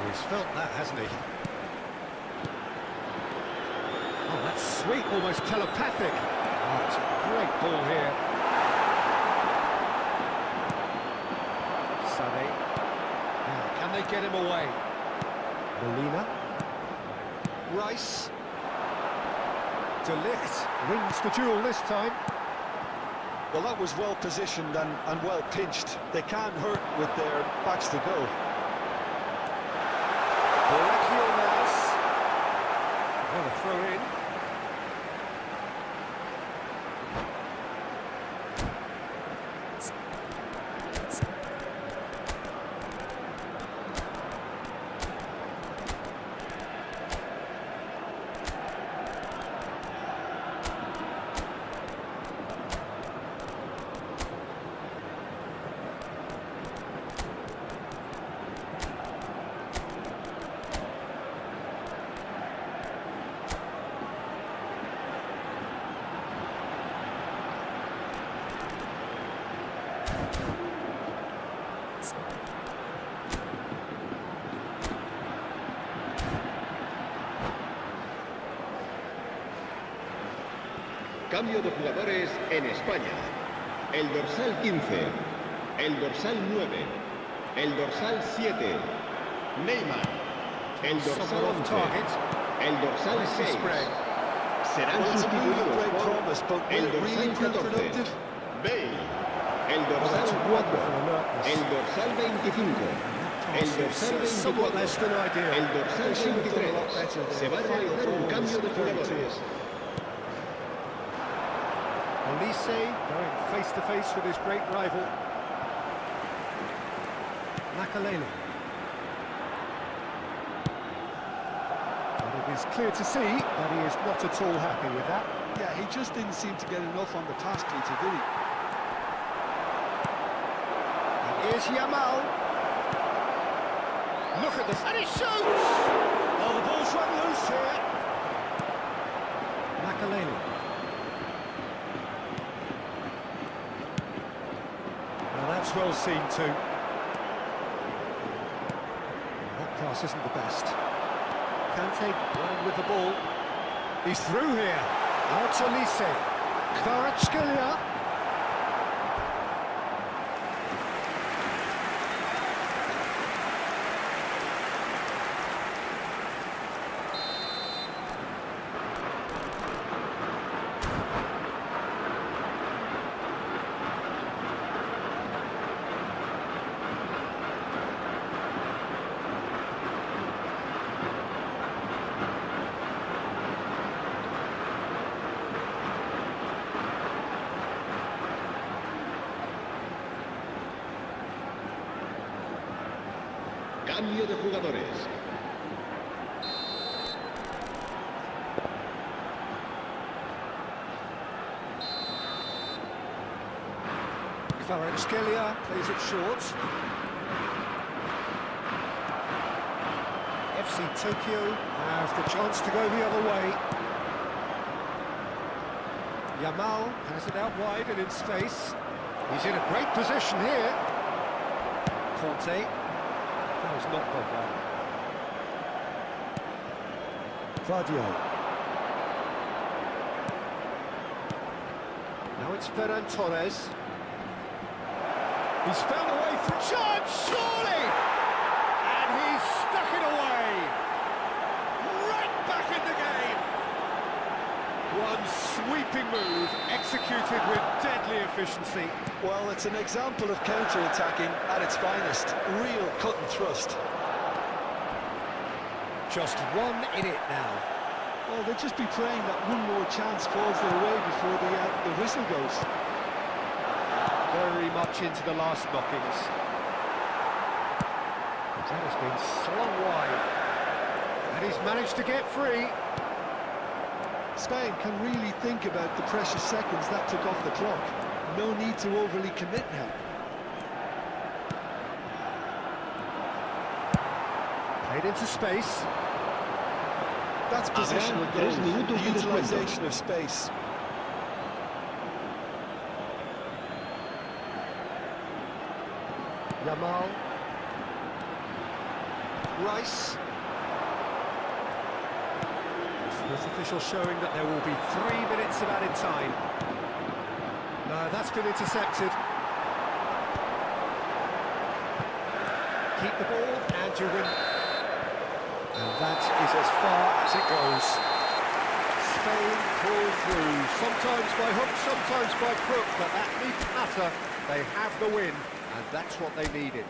He's felt that, hasn't he? Oh, that's sweet, almost telepathic. Oh, it's a great ball here. Sané. Now, can they get him away? Molina. Rice. De Ligt wins the duel this time. Well, that was well positioned and well pinched. They can't hurt with their backs to go. Burak Yilmaz. Well, a throw in. Cambio de jugadores en España. El dorsal 15, el dorsal 9, el dorsal 7, Neymar, el dorsal 11, el dorsal 6. Serán sustituidos por el dorsal 14, Bale, el dorsal 4, el dorsal 25, el dorsal 24, el dorsal 23. Se va a realizar un cambio de jugadores. Olise going face-to-face with his great rival. Makalele. And it is clear to see that he is not at all happy with that. Yeah, he just didn't seem to get enough on the pass, Peter, did he? And here's Yamal. Look at this, and he shoots! Oh, the ball's run loose here. Makalele. That's well seen too. That pass isn't the best. Kante running with the ball. He's through here. Out to Olise. Kvaratskhelia. Cambio de jugadores. Kvaratskhelia plays it short. FC Tokyo have the chance to go the other way. Yamal has it out wide and in space. He's in a great position here. Conte. That was not gone well. Vadio. Now it's Ferran Torres. He's found a way for a chance, surely! And he's stuck it away! Right back in the game! One sweeping move, executed with deadly efficiency. Well, it's an example of counter-attacking at its finest. Real cut and thrust. Just one in it now. Well, they'll just be praying that one more chance falls their way before the whistle goes. Very much into the last knockings. That has been slung wide. And he's managed to get free. Spain can really think about the precious seconds that took off the clock. No need to overly commit now. Played into space. That's positional goal, 3 minutos the de descuento. utilisation of space. Yamal. Rice. Fourth official showing that there will be 3 minutes of added time. No, that's been intercepted. Keep the ball and you win. And that is as far as it goes. Spain pull through, sometimes by hook, sometimes by crook, but that needn't matter. They have the win, and that's what they needed.